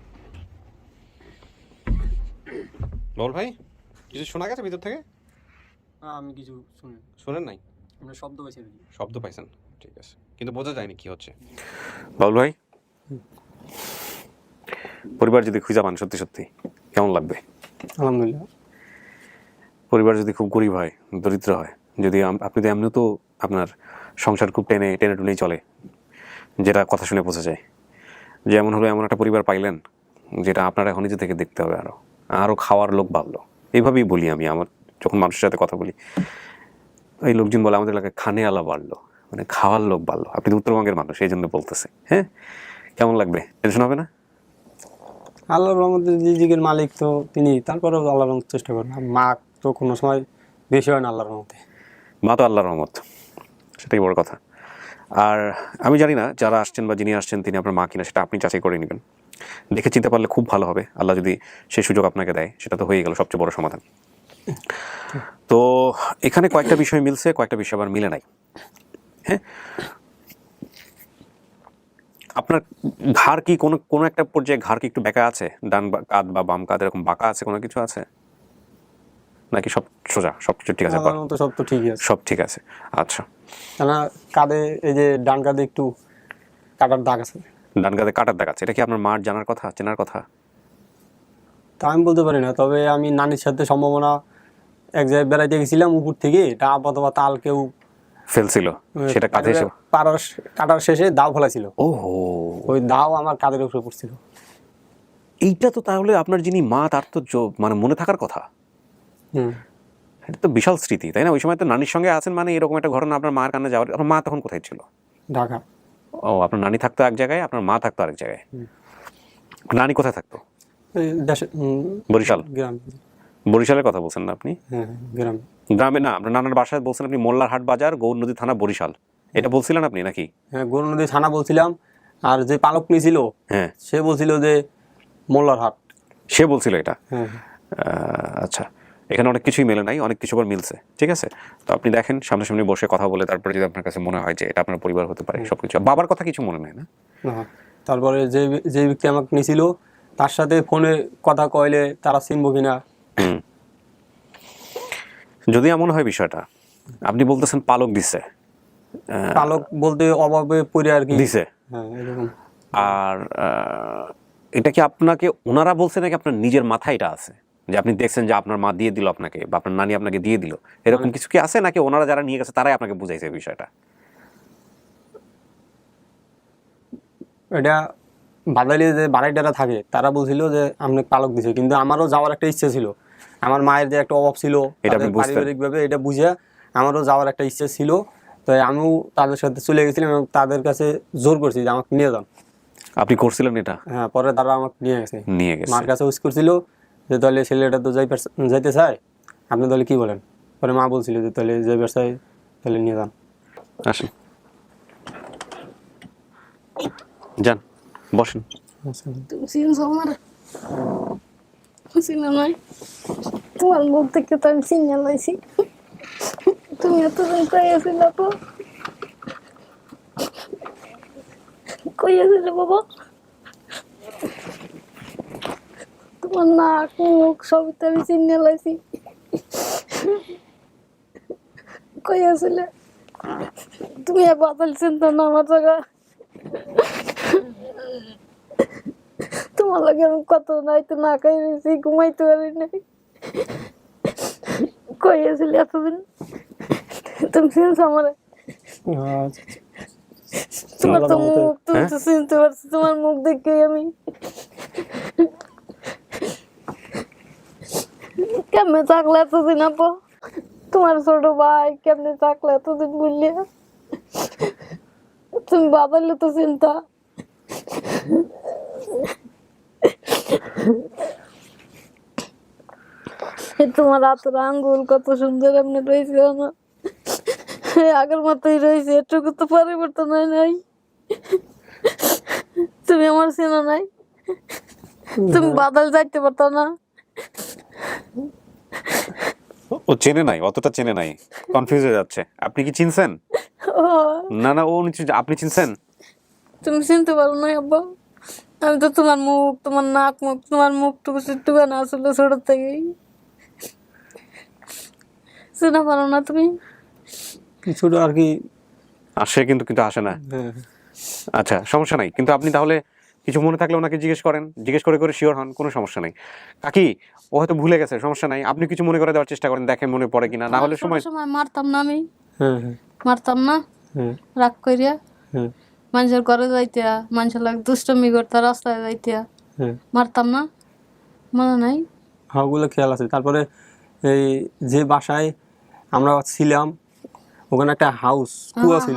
বল ভাই, কিছু শোনা গেছে ভিতর থেকে? আমি কিছু শুনি, শোনেন নাই? আমরা শব্দ পাইছি আর কি। শব্দ পাইছেন, ঠিক আছে, কিন্তু বোঝা যায়নি কি হচ্ছে। বাবুল ভাই, পরিবার যদি খুঁজে পান সত্যি সত্যি কেমন লাগবে? আলহামদুলিল্লাহ। পরিবার যদি খুব গরিব হয়, দরিদ্র হয়, যদি আপনি তো এমনি তো আপনার সংসার খুব টেনে টেনে টুনেই চলে, যেটা কথা শুনে বোঝা যায়, যেমন হলো এমন একটা পরিবার পাইলেন যেটা আপনার এখন নিজে থেকে দেখতে হবে, আরও খাওয়ার লোক বাড়লো। এইভাবেই বলি আমি, আমার যখন মানুষের সাথে কথা বলি, এই লোকজন বলে আমাদের এলাকায় খানে আলা বাড়লো, মানে খাওয়ার লোক বাড়লো। আপনি তো উত্তরবঙ্গের মানুষ, এই জন্য বলতেছে। হ্যাঁ, কেমন লাগবে? টেনশন হবে না? আল্লাহর রহমতে রিজিকের মালিক তো তিনি, তারপরেও আল্লাহর রহমত চেষ্টা করেন। মা তো কোনো সময় বেশি হয় না আল্লাহর রহমতে। মা তো আল্লাহর রহমত, সেটাই বড় কথা। আর আমি জানি না যারা আসছেন বা যিনি আসছেন তিনি আপনার মা কিনা, সেটা আপনি যাচাই করে নেবেন, দেখে চিনতে পারলে খুব ভালো হবে। আল্লাহ যদি সেই সুযোগ আপনাকে দেয়, সেটা তো হয়ে গেল সবচেয়ে বড় সমাধান। তো এখানে কয়েকটা বিষয় মিলছে, কয়েকটা বিষয় আবার মিলে নাই। হ্যাঁ, আপনার ঘাড় কি কোনো একটা পর্যায়ে ঘাড় কি একটু বাঁকা আছে? ডান কাঁধ বা বাম কাঁধ এরকম বাঁকা আছে, কোনো কিছু আছে নাকি সব সোজা, সব কিছু ঠিক আছে? আল্লাহর মতো সব তো ঠিকই আছে, সব ঠিক আছে। আচ্ছা, কেননা কাঁধে, এই যে ডান কাঁধে একটু কাটার দাগ আছে। ডান কাঁধে কাটার দাগ আছে, এটা কি আপনার মার জানার কথা, চেনার কথা? তা আমি বলতে পারি না, তবে আমি নানির সাথে সম্ভাবনা এক জায়গায় বেড়াইতে গেছিলাম, উপর থেকে এটা আপাতত তাল কেউ ফেলছিল, সেটা কাঁধে এসে কাটার শেষে দাও ফেলাছিল। ওহো, ওই দাও আমার কাঁধের উপরে পড়ছিল। এইটা তো তাহলে আপনার যিনি মা, তার তো মানে মনে থাকার কথা। এটা তো বিশাল স্মৃতি, তাই না? ওই সময় তো নানির সঙ্গে আছেন, মানে এরকম একটা ঘটনা আপনার মার কানে যাওয়ার। আপনার মা তখন কোথায় ছিল? ঢাকা। ও, আপনার নানি থাকতো এক জায়গায়, আপনার মা থাকতো আরেক জায়গায়। নানি কোথায় থাকতো? বরিশাল। গ্রাম। বরিশালের কথা বলছেন না আপনি? হ্যাঁ, গ্রাম। গ্রামে না, আপনার নানার বাসায় বলছেন আপনি মোল্লারহাট বাজার, গৌর নদী থানা, বরিশাল, এটা বলছিলেন আপনি নাকি? হ্যাঁ, গৌর নদী থানা বলছিলাম। আর যে পালক নিয়েছিল, হ্যাঁ, সে বলছিল যে মোল্লারহাট। সে বলছিল এটা? হ্যাঁ। আচ্ছা, এখানে অনেক কিছুই মেলে নাই, অনেক কিছু আবার মিলছে। ঠিক আছে, তো আপনি দেখেন সামনাসামনি বসে কথা বলে, তারপরে যদি আপনার কাছে মনে হয় যে এটা আপনার পরিবার হতে পারে, সবকিছু। বাবার কথা কিছু মনে নেই না? তারপরে যে ব্যক্তি আমাকে নিয়েছিল তার সাথে ফোনে কথা কইলে তারা চিনবো কিনা। যদি এমন হয় বিষয়টা, আপনি বলতেছেন পালক দিছে, পালক বলতে অভাবে পড়ে আর কি দিছে, হ্যাঁ, এরকম। আর এটা কি আপনাকে ওনারা বলছে নাকি আপনার নিজের মাথায় এটা আছে যে আপনি দেখছেন যে আপনার মা দিয়ে দিল আপনাকে বা আপনার নানি আপনাকে দিয়ে দিল, এরকম কিছু কি আছে নাকি ওনারা যারা নিয়ে গেছে তারাই আপনাকে বুঝাইছে এই বিষয়টা? এটা বাদালি যে বাড়াইটারা থাকে তারা বলছিল যে আপনি পালক দিছে, কিন্তু আমারও যাওয়ার একটা ইচ্ছে ছিল। আমার মায়ের যে একটা অভাব ছিল এটা আপনি বুঝতেন? পারিবারিকভাবে এটা বুঝে আমারও যাওয়ার একটা ইচ্ছে ছিল। তো আমিও তাদের সাথে চলে গেছিলাম এবং তাদের কাছে জোর করছি যে আমাকে নিয়ে যান। আপনি করছিলেন এটা? হ্যাঁ, পরে তারা আমাকে নিয়ে গেছে। নিয়ে গেছে। মার কাছে উইস করছিল যে তাহলে ছেলেটা তো যাইতে চায়, আপনি তাহলে কি বলেন? পরে মা বলছিল যে তাহলে যাইবার চাই, তাহলে নিয়ে যান। আসেন, যান, বসেন। তুমি চিনছো আমার? চিনো নাই? তোমার মুখ থেকে তো আমি চিনে লাইছি। তুমি এতদিন কই আছিলে তো? কই আছিলে বাবা? তোমার নাক মুখ সবই তো আমি চিনে লাইছি। কই আছিলে? তুমি বাদল চিনতো না আমার জায়গা? তোমার লাগে আমি কত নাইতো না খাই রয়েছি, ঘুমাইতে পারি নাই। কই আসলে এতদিন? তুমি চিনছো আমার? তোমার তো মুখ, তুমি তো চিনতে পারছো তোমার মুখ দেখে আমি। কেমনে থাকলে এতদিন আপু? তোমার ছোট ভাই কেমনে থাকলে এতদিন বললে? তুমি বাদালে তো চিন্তা। তোমার হাতের আঙ্গুল কত সুন্দর এমনি রয়েছে আমার, আগের মতোই রয়েছে, এটুকু তো পরিবর্তন হয় নাই। তুমি আমার চেনা নাই, তুমি বাদল যাইতে পারতো না। ও চেনে নাই, অতটা চেনে নাই, কনফিউজ হয়ে যাচ্ছে। আপনি কি চিনছেন? না না, ও আপনি চিনছেন? তুমি চিনতে পারো না আব্বা? আমি তো তোমার মুখ, তোমার নাক মুখ, তোমার মুখটুকু চিটুকু না আসলে ছোট থেকেই। চিনা পারো না তুমি? কিছুটা আর কি আসে, কিন্তু কিন্তু আসে না। আচ্ছা, সমস্যা নাই, কিন্তু আপনি তাহলে কিছু মনে থাকলে ওনাকে জিজ্ঞেস করেন, জিজ্ঞেস করে করে শিওর হন, কোনো সমস্যা নাই। কাকি, ও হয়তো ভুলে গেছে, সমস্যা নাই, আপনি কিছু মনে করে দেওয়ার চেষ্টা করেন, দেখেন মনে পড়ে কিনা। না হলে সময় মারতাম না আমি, হ্যাঁ মারতাম না হ্যাঁ রাগ করিয়া। হ্যাঁ মানুষের ঘরে যাইতিয়া, মানুষের লাগে দুষ্টমি করতে রাস্তায় যাইতিয়া, হ্যাঁ মারতাম না, মনে নাই? হ্যাঁ, ওগুলো খেয়াল আছে। তারপরে এই যে বাসায় আমরা ছিলাম ওখানে একটা কুয়া ছিল,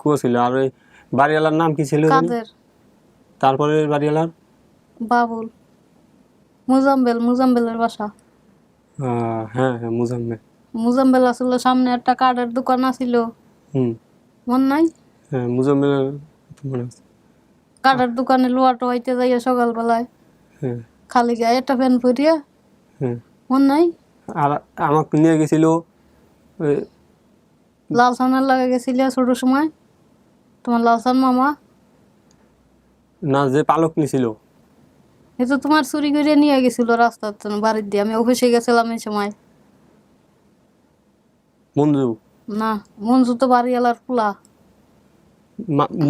কুয়া ছিল। আর ওই বাড়িওয়ালার নাম কি ছিল? কাদের? তারপরে বাড়িওয়ালার বাবুল, মুজাম্বেলের বাসা। হ্যাঁ হ্যাঁ, মুজাম্মেল। মুজাম্বেল আসলে সামনে একটা কাঠের দোকান আছিল, মন নাই? হ্যাঁ, মুজাম্মেল মনে আছে। কাঠের দোকানে লোয়া টোয়াইতে যাইয়া সকালবেলায় হ্যাঁ খালি গায়ে একটা ফ্যান পরিয়া, হ্যাঁ। মন নাই? আর আমাকে নিয়ে গেছিল ওই লালসানের লাগে গেছিল ছোট সময়, তোমার লালসান মামা। না, যে পালক নিছিল এ তো তোমার চুরি করে নিয়ে গেছিল রাস্তার বাড়ির দিয়ে। আমি অফিসে গেছিলাম এই সময়। মঞ্জু, না, মঞ্জু তো বাড়িওয়ালার পোলা।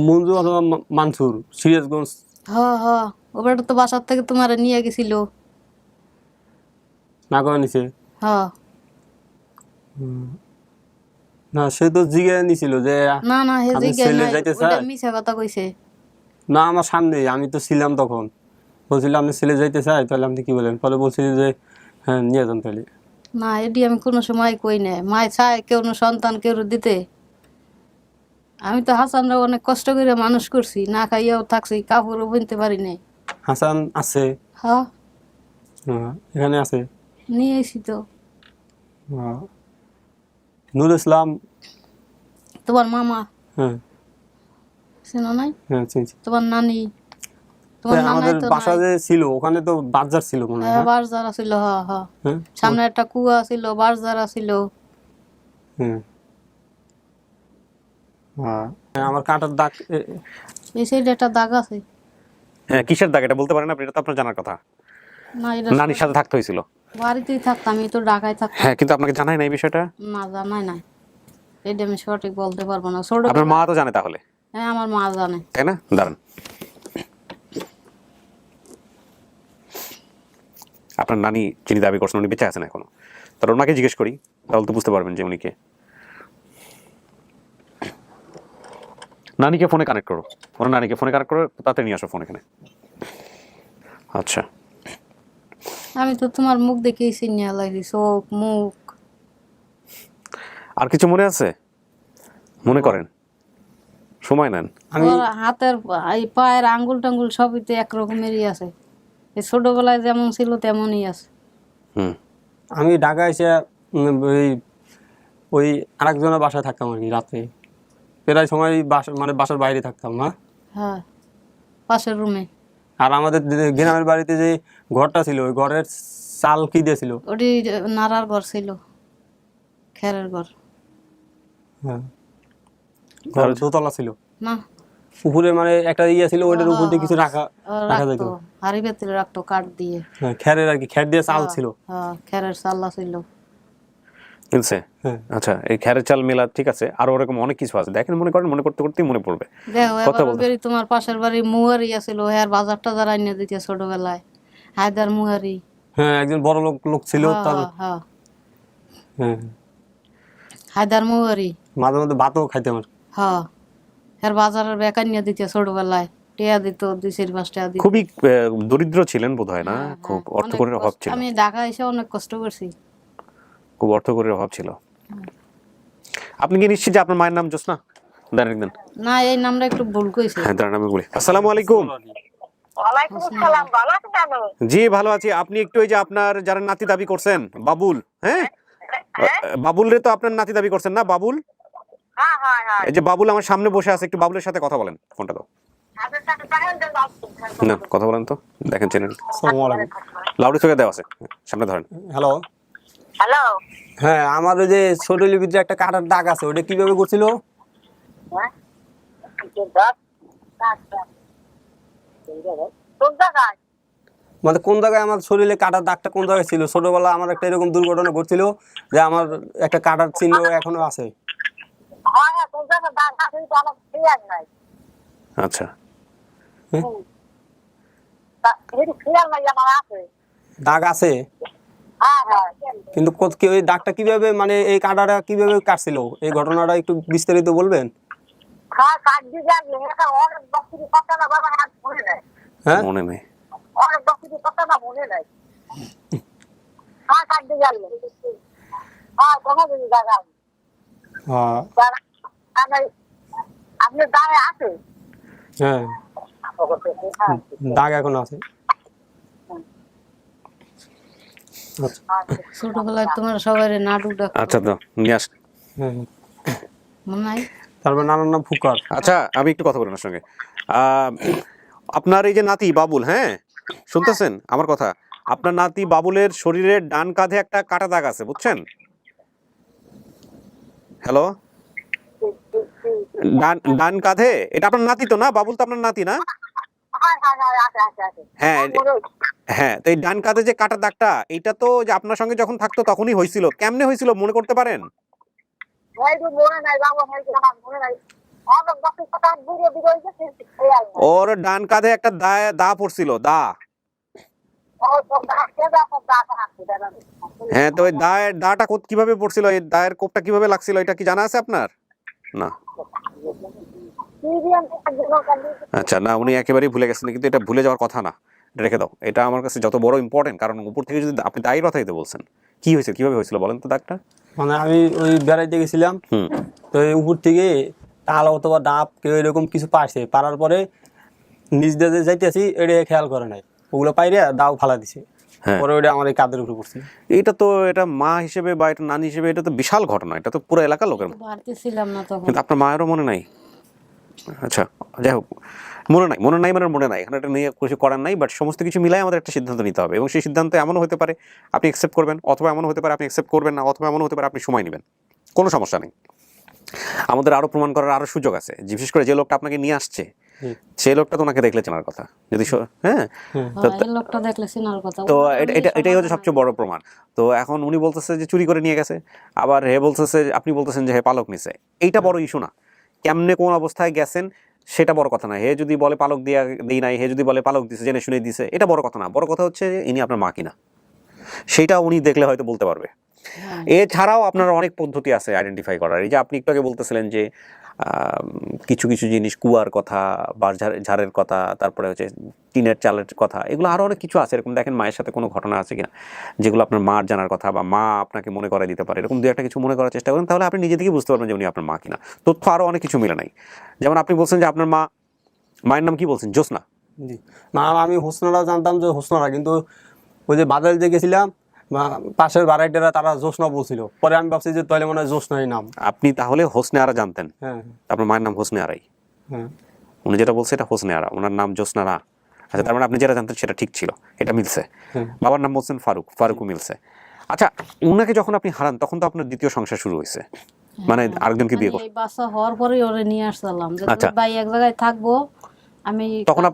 মঞ্জু অথবা মানসুর, সিরাজগঞ্জ। হ্যাঁ হ্যাঁ, ওটা তো বাসার থেকে তোমার নিয়ে গেছিল। না করে নিছে? হ্যাঁ। না, সে তো জিগে নিছিল যে না না, হে আপনি জিজ্ঞাসা ছেলে নাই, যাইতে ওটা চায়? মিছা কথা কইছে। না, আমার সামনে, আমি তো ছিলাম তখন। বলছিল আপনি ছেলে যাইতে চাই, তাহলে আপনি কি বলেন? পরে বলছিল যে হ্যাঁ নিয়ে যান তাহলে। না, এটি আমি কোনো সময় কই নাই। মায় চায় কেউ সন্তান কেউ দিতে। আমি তো হাসানরা অনেক কষ্ট করে মানুষ করছি, না খাইয়াও থাকছি, কাপড়ও বুনতে পারি নাই। হাসান আছে? হ্যাঁ, এখানে আছে। নিয়ে এসি তো। নুর ইসলাম তোমার মামা, হ্যাঁ চেনো নাই? হ্যাঁ চিনছি। তোমার নানি, তোমার নানাই আমাদের তো বাসা যে ছিল ওখানে তো বাজার ছিল মনে হয়। হ্যাঁ, বারজারা ছিল। হ্যাঁ হ্যাঁ, হ্যাঁ সামনে একটা কুয়া ছিল, বারজারা ছিল। হ্যাঁ। আমার কাঁটার দাগ এই সাইডে একটা দাগ আছে। হ্যাঁ, কিসের দাগ এটা বলতে পারেন আপনি? এটা তো আপনার জানার কথা। না, এটা নানির সাথে থাকতে হয়েছিল? বাড়িতেই থাকতাম, আমি তো ঢাকায় থাকতাম। হ্যাঁ, কিন্তু আপনাকে জানাই না এই বিষয়টা? না, জানাই নাই, এটা আমি সঠিক বলতে পারবো না। ছোট আপনার মা তো জানে তাহলে? হ্যাঁ, আমার মা জানে। তাই না? দাঁড়ান, আপনার নানি যিনি দাবি করছেন উনি বেঁচে আছেন এখনো, তাহলে ওনাকে জিজ্ঞেস করি, তাহলে তো বুঝতে পারবেন যে উনি কে। নানিকে ফোনে কানেক্ট করো, ওনার নানিকে ফোনে কানেক্ট করো, তাড়াতাড়ি নিয়ে আসো ফোন এখানে। আচ্ছা, আমি তো তোমার মুখ দেখেই চিনিয়া লাগছি, চোখ মুখ। আর কিছু মনে আছে? মনে করেন, সময় নেন। ওর হাতের এই পায়ের আঙ্গুল টাঙ্গুল সবই তো একরকমেরই আছে, এই ছোটবেলায় যেমন ছিল তেমনই আছে। হুম, আমি ঢাকা এসে ওই আরেকজনের বাসায় থাকতাম আর কি, রাতে প্রায় সময় মানে বাসার বাইরে থাকতাম না। হ্যাঁ, পাশের রুমে। আর আমাদের গ্রামের বাড়িতে যে ঘরটা ছিল, ওই ঘরের চাল কি দিয়েছিল? ওটি নাড়ার ঘর ছিল, খেরের ঘর। হ্যাঁ, ঘর দোতলা ছিল না, উপরে মানে একটা ইয়ে ছিল, ওইটার উপর দিয়ে কিছু রাখা যেত। রাখতো হাড়ি ভেতরে রাখতো কাঠ দিয়ে। হ্যাঁ, খেরের আর কি, খের দিয়ে চাল ছিল। হ্যাঁ, খেরের চাল্লা ছিল। মিলছে? হ্যাঁ। আচ্ছা, এই খ্যারের চাল মেলা ঠিক আছে, আরো ওরকম অনেক কিছু আছে, দেখেন মনে করেন, মনে করতে করতেই মনে পড়বে। দেখো কথা এবার বলতে বেরি তোমার পাশের বাড়ি মুহারি আছিল, হ্যাঁ বাজার টাজার আইনে দিতে ছোটবেলায়, হায়দার মুহারি। হ্যাঁ, একজন বড় লোক ছিল তার। হ্যাঁ, হ্যাঁ, হায়দার মুহারি। মাঝে মধ্যে ভাতও খাইতাম আর। হ্যাঁ, এর বাজারের বেকা নিয়ে দিতে ছোটবেলায়, টিয়া দিত 2-4-5 টাকা দিত। খুবই দরিদ্র ছিলেন বোধহয় না? হ্যাঁ, খুব হ্যাঁ, অর্থ অনেক করে অভাব কষ্ট- ছিল, আমি ঢাকা এসে অনেক কষ্ট করছি। খুব অর্থ করে অভাব ছিল। আপনি কি নিশ্চিত যে আপনার মায়ের নাম জোসনা? দাঁড়ান একদিন, না, এই নামটা একটু ভুল কইছে। হ্যাঁ দাঁড়ান আমি বলি। আসসালামু আলাইকুম। জি ভালো আছি। আপনি একটু এই যে আপনার যারা নাতি দাবি করছেন বাবুল, হ্যাঁ বাবুল রে তো আপনার নাতি দাবি করছেন না? বাবুল, এই যে বাবুল আমার সামনে বসে আছে, একটু বাবুলের সাথে কথা বলেন। ফোনটা দাও না, কথা বলেন তো, দেখেন চেনেন। আসসালামু আলাইকুম। লাউড স্পিকার দেওয়া আছে, সামনে ধরেন। হ্যালো। হ্যাঁ, আমার ওই যে শরীরের ভিতরে একটা কাটার দাগ আছে, ওটা কিভাবে করছিল? মানে কোন জায়গায় আমার শরীরে কাটার দাগটা কোন জায়গায় ছিল? ছোটবেলা আমার একটা এরকম দুর্ঘটনা ঘটছিল যে আমার একটা কাটার চিহ্ন এখনো আছে। আচ্ছা, দাগ আছে, কিন্তু ওই দাগটা কিভাবে, মানে এই কাটাটা কিভাবে কাটছিল, এই ঘটনাটা একটু বিস্তারিত বলবেন? হ্যাঁ, মনে নেই। হ্যাঁ, হ্যাঁ, দাগ এখনো আছে। ছোটবেলায় তোমার সবাই নাটক ডাকতো, আচ্ছা তো নিয়ে আস। হ্যাঁ, মনে নাই? তারপর নানার নাম ফুকার। আচ্ছা, আমি একটু কথা বলি ওনার সঙ্গে। আপনার এই যে নাতি বাবুল, হ্যাঁ শুনতেছেন আমার কথা? আপনার নাতি বাবুলের শরীরের ডান কাঁধে একটা কাটা দাগ আছে, বুঝছেন? হ্যালো, ডান কাঁধে, এটা আপনার নাতি তো না? বাবুল তো আপনার নাতি না? হ্যাঁ হ্যাঁ, তো এই ডান কাঁধে যে কাটা দাগটা, এটা তো যে আপনার সঙ্গে যখন থাকতো তখনই হয়েছিল। কেমনে হয়েছিল মনে করতে পারেন? ওর ডান কাঁধে একটা দা পড়ছিল, দা। হ্যাঁ, তো ওই দাটা কিভাবে পড়ছিল, এই দায়ের কোপটা কিভাবে লাগছিল, এটা কি জানা আছে আপনার? না, আচ্ছা না, উনি একেবারেই ভুলে গেছেন, কিন্তু এটা ভুলে যাওয়ার কথা না, এটা রেখে দাও। এটা আমার কাছে যত বড় ইম্পর্টেন্ট, কারণ উপর থেকে যদি আপনি দায়ের কথাই তো বলছেন, কি হয়েছে, কিভাবে হয়েছিল বলেন তো দাগটা? মানে আমি ওই বেড়াইতে গেছিলাম, তো এই উপর থেকে তাল অথবা ডাব কেউ এরকম কিছু পারছে, পারার পরে নিজ দিয়ে যাইতেছি, এটা খেয়াল করে নাই, ওগুলো পাইরে দাও ফালা দিছে। পরে ওটা আমার এই কাঁধের উপরে পড়ছে। এটা মা হিসেবে বা এটা নানি হিসেবে এটা তো বিশাল ঘটনা, এটা তো পুরো এলাকার লোকের। বাড়িতে ছিলাম না তখন। কিন্তু আপনার মায়েরও মনে নাই? আচ্ছা, যাই হোক, মনে নাই মানে মনে নাই, এখানে এটা নিয়ে কিছু করার নাই। বাট সমস্ত কিছু মিলাই আমাদের একটা সিদ্ধান্ত নিতে হবে, এবং সেই সিদ্ধান্ত এমনও হতে পারে আপনি অ্যাকসেপ্ট করবেন, অথবা এমন হতে পারে আপনি অ্যাকসেপ্ট করবেন না, অথবা এমন হতে পারে আপনি সময় নেবেন, কোনো সমস্যা নেই। আমাদের আরো প্রমাণ করার আরো সুযোগ আছে, বিশেষ করে যে লোকটা আপনাকে নিয়ে আসছে, সেই লোকটা তো ওনাকে দেখলে চেনার কথা, যদি হ্যাঁ, এই লোকটা দেখলে চেনার কথা। তো এটাই হচ্ছে সবচেয়ে বড় প্রমাণ। তো এখন উনি বলতেছে যে চুরি করে নিয়ে গেছে, আবার হে বলতেছে, আপনি বলতেছেন যে হে পালক নিছে। এইটা বড় ইস্যু না, কেমনে কোন অবস্থায় গেছেন সেটা বড় কথা না। হে যদি বলে পালক দিই নাই, হে যদি বলে পালক দিছে জেনে শুনে দিছে, এটা বড় কথা না। বড় কথা হচ্ছে ইনি আপনার মা কিনা, সেইটা উনি দেখলে হয়তো বলতে পারবে। এছাড়াও আপনার অনেক পদ্ধতি আছে আইডেন্টিফাই করার। এই যে আপনি একটু আগে বলতেছিলেন যে কিছু কিছু জিনিস, কুয়ার কথা, ঝাড়ের কথা, তারপরে হচ্ছে টিনের চালের কথা, এগুলো আরও অনেক কিছু আছে। এরকম দেখেন মায়ের সাথে কোনো ঘটনা আছে কিনা যেগুলো আপনার মার জানার কথা বা মা আপনাকে মনে করে দিতে পারে, এরকম দু একটা কিছু মনে করার চেষ্টা করেন, তাহলে আপনি নিজে থেকেই বুঝতে পারবেন যে উনি আপনার মা কিনা। তথ্য আরও অনেক কিছু মিলে নাই। যেমন আপনি বলছেন যে আপনার মায়ের নাম কি বলছেন? জ্যোৎস্না। জি না, আমি হোসনারা জানতাম যে হোসনারা, কিন্তু ওই যে বাজারে যে গেছিলাম পাশের বাড়াইটারা তারা জ্যোৎস্না বলছিল, পরে আমি ভাবছি যে তাহলে মনে হয় জ্যোৎস্নাই নাম। আপনি তাহলে হোসনে আরা জানতেন? হ্যাঁ আপনার মায়ের নাম হোসনে আরাই। হ্যাঁ উনি যেটা বলছে এটা হোসনে আরা, ওনার নাম জ্যোৎস্না রা। আচ্ছা, তার মানে আপনি যেটা জানতেন সেটা ঠিক ছিল, এটা মিলছে। বাবার নাম বলছেন ফারুক, ফারুকও মিলছে। আচ্ছা, উনাকে যখন আপনি হারান তখন তো আপনার দ্বিতীয় সংসার শুরু হয়েছে, মানে আরেকজনকে বিয়ে করছেন। এই বাচ্চা হওয়ার পরে ওরে নিয়ে আসলাম যে আচ্ছা। ভাই এক জায়গায় থাকবো। আমি তখন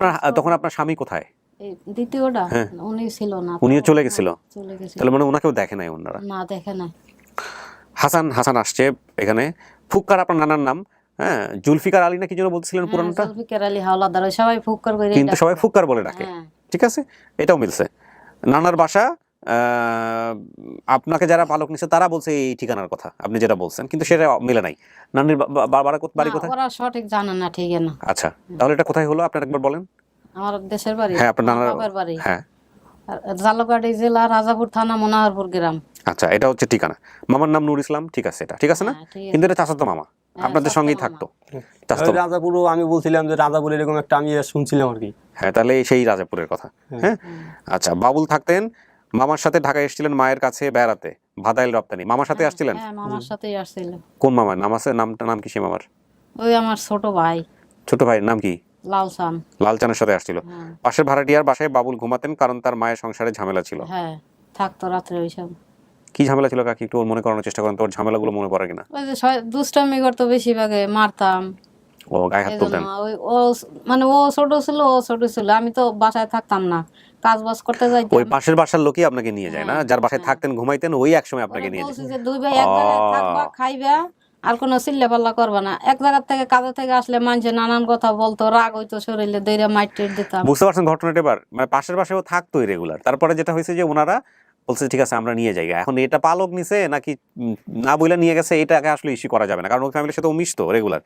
আপনার স্বামী কোথায়? এই দ্বিতীয়টা হ্যাঁ। উনি ছিল না, উনিও চলে গেছিল? চলে গেছে। তাহলে মানে ওনাকেও দেখে নাই ওনারা? না, দেখে না। হাসান আসছে এখানে। ফুক্কার আপনার নানার নাম, হ্যাঁ, জুলফিকার আলী না কি যেন বলছিলেন পুরানোটা? জুলফিকার আলী হাওলাদার, ওই সবাই ফুক্কার করে কিন্তু সবাই ফুক্কার বলে ডাকে। হ্যাঁ। ঠিক আছে, এটাও মিলছে। নানার বাসা, আপনাকে যারা পালক নিছে তারা বলছে এই ঠিকানার কথা আপনি যেটা বলছেন, কিন্তু সেটা মিলে নাই। নানির বাড়ি কোথায়? ওরা সঠিক জানে না, ঠিক না। আচ্ছা, তাহলে এটা কোথায় হলো আপনার একবার বলেন। আমার দেশের বাড়ি, হ্যাঁ, আপনার নানার বাবার বাড়ি হ্যাঁ, জালুকাঠি জেলা, রাজাপুর থানা, মনোহরপুর গ্রাম। আচ্ছা, এটা হচ্ছে ঠিকানা। মামার নাম নূর ইসলাম, ঠিক আছে, এটা ঠিক আছে না? হ্যাঁ, ঠিক আছে। কিন্তু এটা চাচাতো মামা, আপনাদের সঙ্গেই থাকতো। চাচাতো। রাজাপুরও আমি বলছিলাম যে রাজাপুর এরকম একটা আমি শুনছিলাম আর কি। হ্যাঁ, তাহলে সেই রাজাপুরের কথা। হ্যাঁ, আচ্ছা, বাবুল থাকতেন মামার সাথে ঢাকায় এসেছিলেন মায়ের কাছে বেড়াতে, ভাদাইল রপ্তানি। মামার সাথে আসছিলেন? হ্যাঁ, মামার সাথেই আসছিল। কোন মামার নাম আছে? নাম কি সে মামার? ওই আমার ছোট ভাই। ছোট ভাইয়ের নাম কি? লালচান। লালচানের সাথে আসছিল। পাশের ভাড়াটিয়ার বাসায় বাবুল ঘুমাতেন কারণ তার মায়ের সংসারে ঝামেলা ছিল। হ্যাঁ, থাকতো রাত্রে ওইসব। কি ঝামেলা ছিল কাকি একটু মনে করানোর চেষ্টা করেন, তোর ঝামেলাগুলো মনে পড়ে কিনা? ওই যে দুষ্টামি করতো বেশিরভাগে, মারতাম। ও গায়ে হাত তুলতেন? ওই ও মানে ও ছোট ছিল, আমি তো বাসায় থাকতাম না, কাজ বাজ করতে যাইতাম। ওই পাশের বাসার লোকই আপনাকে নিয়ে যায় না? যার বাসায় থাকতেন, ঘুমাইতেন, ওই একসময় আপনাকে নিয়ে যায়। বলছি যে দুই ভাই এক জায়গায় থাকবা, খাইবা, আর কোনো চিল্লা পাল্লা করবা না। এক জায়গা থেকে কাজে থেকে আসলে মানুষে নানান কথা বলতো, রাগ হইতো, শরীরে দইরা মাইট দিতাম। বুঝতে পারছেন ঘটনাটা এবার? মানে পাশের বাসায়ও থাকতোই রেগুলার। তারপরে যেটা হয়েছে যে ওনারা বলছে ঠিক আছে আমরা নিয়ে যাই। এখন এটা পালক নিছে নাকি না বইলা নিয়ে গেছে, এটাকে আসলে ইস্যু করা যাবে না, কারণ ওই ফ্যামিলির সাথে ও মিশতো রেগুলার।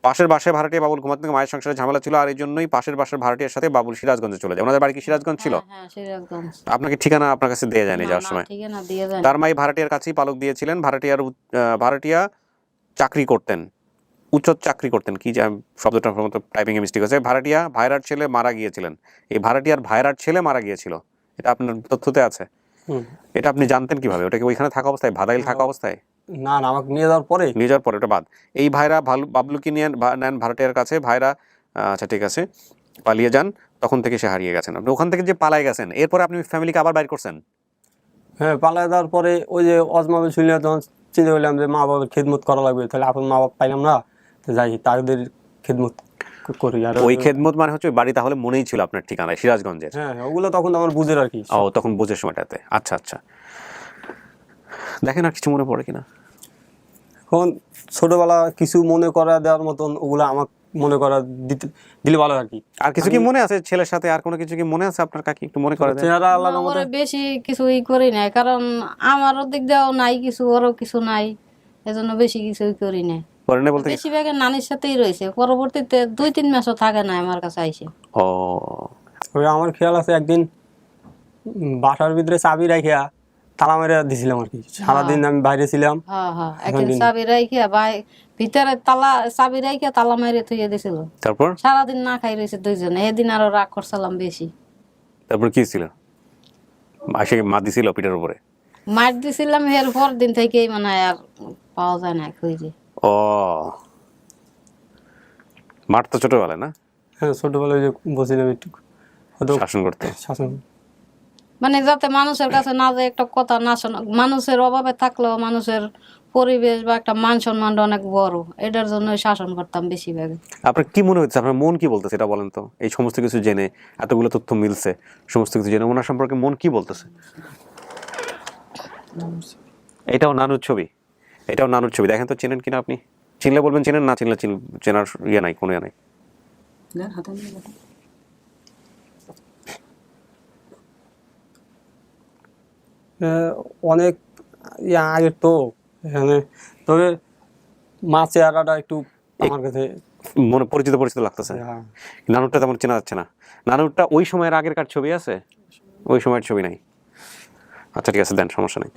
পাশের বাসায় ভাড়াটিয়া বাবুল ঘুমাতেন, মায়ের সংসারে ঝামেলা ছিল, আর এই জন্যই পাশের বাসার ভাড়াটিয়ার সাথে বাবুল সিরাজগঞ্জে চলে যায়। ওনাদের বাড়ি কি সিরাজগঞ্জ ছিল? হ্যাঁ, সিরাজগঞ্জ। আপনাকে ঠিকানা আপনার কাছে দিয়ে যায়নি যাওয়ার সময়? ঠিকানা দিয়ে যায়। তার মাই ভাড়াটিয়ার কাছেই পালক দিয়েছিলেন। ভাড়াটিয়া চাকরি করতেন, উচ্চ চাকরি করতেন, কি শব্দটা টাইপিং এ মিস্টেক হয়েছে। ভাড়াটিয়া ভাইরার ছেলে মারা গিয়েছিলেন। এই ভাড়াটিয়ার ভাইরার ছেলে মারা গিয়েছিল, এটা আপনার তথ্যতে আছে। এটা আপনি জানতেন কিভাবে? ওটা কি ওইখানে থাকা অবস্থায়, ভাদাইল থাকা অবস্থায়? না, আমাকে নিয়ে যাওয়ার পরে ওটা বাদ। এই ভাইরা বাবলুকে নিয়ে নেন ভাড়াটিয়ার কাছে। ভাইরা আচ্ছা ঠিক আছে পালিয়ে যান, তখন থেকে সে হারিয়ে গেছেন। আপনি ওখান থেকে যে পালাই গেছেন, এরপরে আপনি ফ্যামিলিকে আবার বাইর করছেন? হ্যাঁ, পালায় যাওয়ার পরে ওই যে অজমাবে শুনলে তখন চিন্তা করলাম যে মা বাবার খেদমত করা লাগবে, তাহলে আপন মা বাবা পাইলাম না, তো যাই তাদের খেদমত করি। আর ওই খেদমত মানে হচ্ছে বাড়ি তাহলে মনেই ছিল আপনার ঠিকানায় সিরাজগঞ্জের? হ্যাঁ, ওগুলো তখন আমার বুঝের আর কি। ও, তখন বুঝের সময়টাতে। আচ্ছা আচ্ছা, দেখেন আর কিছু মনে পড়ে কিনা? এখন ছোটবেলা কিছু মনে করা দেওয়ার মতন ওগুলো আমার মনে করা দিলে ভালো আর কি। আর কিছু কি মনে আছে ছেলের সাথে? আর কোনো কিছু কি মনে আছে আপনার কাকি? একটু মনে করে দেন। চেহারা আল্লাহর না, রহমতে ওরে বেশি কিছুই করি নাই, কারণ আমারও দিক দিয়েও নাই কিছু, ওরও কিছু নাই, এজন্য বেশি কিছুই করি নাই। করে না বলতে? বেশিরভাগ নানির সাথেই রয়েছে, পরবর্তীতে 2-3 মাসও থাকে না আমার কাছে আইসে। ও, ওই আমার খেয়াল আছে একদিন বাসার ভিতরে চাবি রাখিয়া তালা মেরে দিছিলাম আর কি। সারাদিন আমি বাইরে ছিলাম। হ্যাঁ, একদিন চাবি রাখিয়া ভিতরে চাবি রাখিয়া তালা মেরে থইয়া দিছিল। তারপর সারাদিন না খাই রয়েছে দুইজনে। এদিন আরো রাগ করছিলাম বেশি। তারপর কি ছিল? আসে মা দিছিল পিঠের উপরে? মার দিছিলাম, এর পর দিন থেকেই মানে আর পাওয়া যায় না খুঁজে। ও, মার তো ছোটবেলায় না? হ্যাঁ, ছোটবেলায় যে বলছিলাম একটু শাসন করতে। শাসন মানে যাতে মানুষের কাছে না যায়, একটা কথা না শোনা, মানুষের অভাবে থাকলেও মানুষের পরিবেশ বা একটা মান সম্মানটা অনেক বড়, এটার জন্য শাসন করতাম বেশিরভাগ। আপনার কি মনে হচ্ছে, আপনার মন কি বলতেছে এটা বলেন তো? এই সমস্ত কিছু জেনে, এতগুলো তথ্য মিলছে, সমস্ত কিছু জেনে ওনার সম্পর্কে মন কি বলতেছে? এটাও নানুর ছবি, এটাও নানুর ছবি। দেখেন তো চেনেন কিনা আপনি? চিনলে বলবেন চেনেন, না চিনলে চেনার ইয়ে নাই, কোনো ইয়ে নাই। অনেক আগের তো এখানে, তবে মা চেহারাটা একটু আমার কাছে মনে পরিচিত পরিচিত লাগতেছে। হ্যাঁ, নানুরটা তেমন চেনা যাচ্ছে না। নানুরটা ওই সময়ের আগেরকার ছবি আছে? ওই সময়ের ছবি নাই। আচ্ছা ঠিক আছে, দেন, সমস্যা নেই।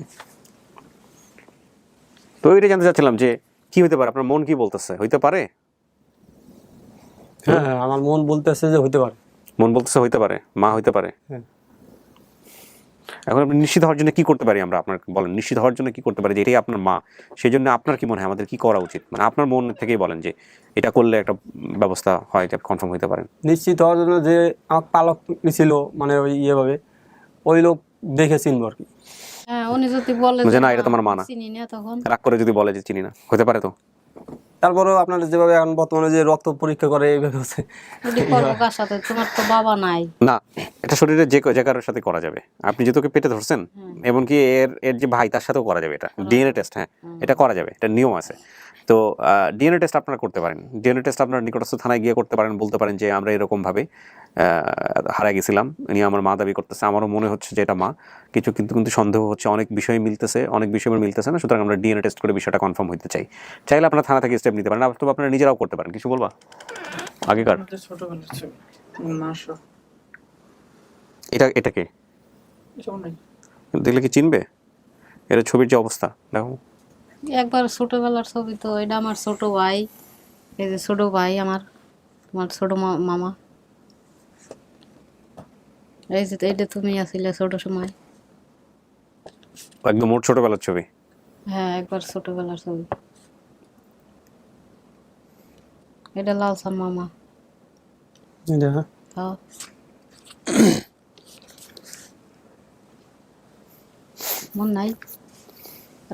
তো ওইটা জানতে চাচ্ছিলাম যে কি হতে পারে, আপনার মন কি বলতেছে, হইতে পারে? হ্যাঁ, আমার মন বলতেছে যে হইতে পারে। মন বলতেছে হইতে পারে, মা হইতে পারে। হ্যাঁ। এখন আপনি নিশ্চিত হওয়ার জন্য কি করতে পারি আমরা, আপনার বলেন, নিশ্চিত হওয়ার জন্য কি করতে পারি যে এটাই আপনার মা? সেই জন্য আপনার কি মনে হয় আমাদের কি করা উচিত? মানে আপনার মন থেকেই বলেন যে এটা করলে একটা ব্যবস্থা হয়, যে কনফার্ম হইতে পারেন। নিশ্চিত হওয়ার জন্য যে আমার পালক ছিল, মানে ওই ইয়েভাবে ওই লোক দেখে চিনবো আর কি। হ্যাঁ, উনি যদি বলে যে না, এটা তোমার মা না, চিনি না, তখন রাগ করে যদি বলে যে চিনি না, হতে পারে তো? তারপরেও আপনার যেভাবে এখন বর্তমানে যে রক্ত পরীক্ষা করে এইভাবে হচ্ছে। ওটি করবো কার সাথে? তোমার তো বাবা নাই। না, এটা শরীরে যে কারোর সাথে করা যাবে। আপনি যেহেতু ওকে পেটে ধরছেন, এমনকি এর যে ভাই তার সাথেও করা যাবে এটা, ডিএনএ টেস্ট। হ্যাঁ, এটা করা যাবে, এটা নিয়ম আছে। তো ডিএনএ টেস্ট আপনারা করতে পারেন। ডিএনএ টেস্ট আপনার নিকটস্থ থানায় গিয়ে করতে পারেন, বলতে পারেন যে আমরা এরকমভাবে হারাই গেছিলাম, ইনি আমার মা দাবি করতেছে, আমারও মনে হচ্ছে যে এটা মা, কিছু কিন্তু কিন্তু সন্দেহ হচ্ছে, অনেক বিষয় মিলতেছে, অনেক বিষয় মিলতেছে না, সুতরাং আমরা ডিএনএ টেস্ট করে বিষয়টা কনফার্ম হইতে চাই। চাইলে আপনারা থানা থেকে স্টেপ নিতে পারেন, অথবা আপনারা নিজেরাও করতে পারেন। কিছু বলবা আগেকার? আমাদের ছোটবেলার ছবি, মাসো এটাকে এসব নাই। দেখলে কি চিনবে? এর ছবির যে অবস্থা দেখো। একবার ছোটবেলার ছবি তো, এটা আমার ছোট ভাই। এই যে ছোট ভাই আমার, তোমার ছোট মামা। এই যে এটা তুমি আসলে ছোট সময়। একদম মোট ছোটবেলার ছবি। হ্যাঁ, একবার ছোটবেলার ছবি। এটা লালসান মামা। হ্যাঁ, হ্যাঁ। মন নাই?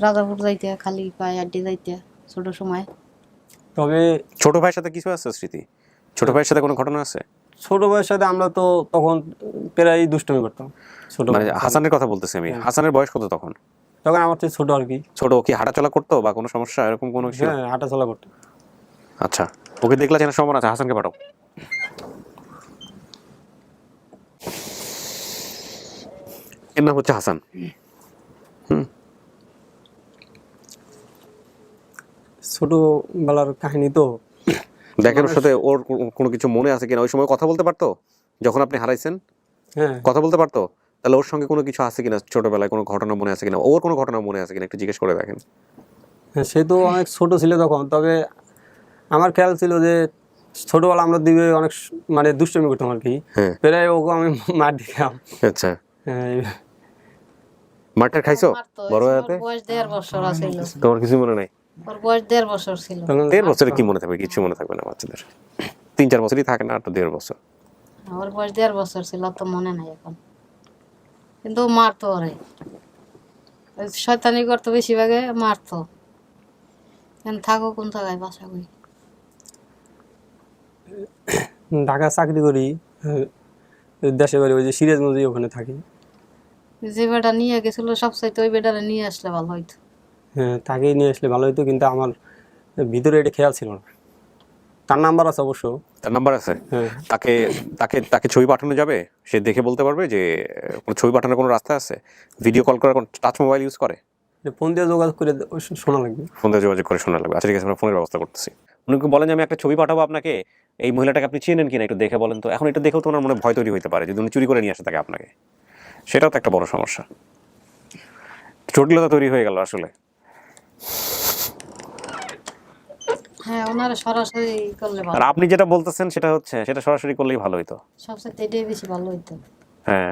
রাজাপুর যাইতে, খালি পায়ে আড্ডি যাইতে ছোট সময়। তবে ছোট ভাইয়ের সাথে কিছু আছে স্মৃতি? ছোট ভাইয়ের সাথে কোনো ঘটনা আছে? ছোট ভাইয়ের সাথে আমরা তো তখন প্রায় দুষ্টুমি করতাম। ছোট মানে ভাই। হাসানের কথা বলতেছি আমি। হাসানের বয়স কত তখন? তখন আমার থেকে ছোট আর কি। ছোট, ও কি হাঁটাচলা করতো বা কোনো সমস্যা এরকম কোনো কিছু? হ্যাঁ, হাঁটাচলা করতো। আচ্ছা, ওকে দেখলা চেনার সম্ভাবনা আছে? হাসানকে পাঠাও। এর নাম হচ্ছে হাসান। ছোটবেলার কাহিনী তো। দেখেন ওর সাথে ওর কোনো কিছু মনে আছে কিনা, ওই সময় কথা বলতে পারতো যখন আপনি হারাইছেন? হ্যাঁ, কথা বলতে পারতো? তাহলে ওর সঙ্গে কোনো কিছু আছে কিনা, ছোটবেলায় কোনো ঘটনা মনে আছে কিনা, ওর কোনো ঘটনা মনে আছে কিনা একটু জিজ্ঞেস করে দেখেন। হ্যাঁ, সে তো অনেক ছোট ছিল তখন। তবে আমার খেয়াল ছিল যে ছোটবেলা আমরা দিবে অনেক মানে দুষ্টুমি করতাম আর কি। হ্যাঁ। প্রায় ওকে আমি মার দিতাম। আচ্ছা, হ্যাঁ, মারটার খাইছো মারতো, বড় ওর হয়েতে? বয়স 1.5 বছর আছিল। তোমার কিছু মনে নাই? ওর বয়স 1.5 বছর ছিল। তখন 1.5 বছরে কি মনে থাকবে? কিছু মনে থাকবে না বাচ্চাদের। 3-4 বছরই থাকে না, আর তো 1.5 বছর। ওর বয়স 1.5 বছর ছিল, তো মনে নাই এখন। কিন্তু ও মারতো ওরে, ওই শয়তানি করতো বেশিরভাগে, মারতো। এখন থাকো কোন জায়গায়, বাসা কই? ঢাকা চাকরি করি। দেশে বাড়ি ওই যে সিরাজগঞ্জে, ওখানে থাকি। যে বেটা নিয়ে গেছিল সবচাইতে ওই বেটারে নিয়ে আসলে ভালো হইতো। হ্যাঁ, তাকেই নিয়ে আসলে ভালো হতো, কিন্তু আমার ভিতরে এটা খেয়াল ছিল না। তার নাম্বার আছে অবশ্য। তার নাম্বার আছে? হ্যাঁ, তাকে তাকে তাকে ছবি পাঠানো যাবে? সে দেখে বলতে পারবে যে কোনো ছবি পাঠানোর কোনো রাস্তা আছে? ভিডিও কল করার কোন টাচ মোবাইল ইউজ করে? ফোন দিয়ে যোগাযোগ করে শোনা লাগবে। ফোন দিয়ে যোগাযোগ করে শোনা লাগবে। আচ্ছা ঠিক আছে, আমরা ফোনের ব্যবস্থা করতেছি। উনিকে বলেন যে আমি একটা ছবি পাঠাবো আপনাকে, এই মহিলাটাকে আপনি চিনেন কিনা একটু দেখে বলেন তো। এখন এটা দেখেও তো ওনার মনে ভয় তৈরি হতে পারে যদি উনি চুরি করে নিয়ে আসে থাকে আপনাকে। সেটাও তো একটা বড় সমস্যা, জটিলতা তৈরি হয়ে গেল আসলে। হ্যাঁ, ওনারা সরাসরি করলে আর ভালো। আপনি যেটা বলতেছেন সেটা হচ্ছে সেটা সরাসরি করলেই ভালো হইতো। সবচাইতে এটাই বেশি ভালো হইতো। হ্যাঁ,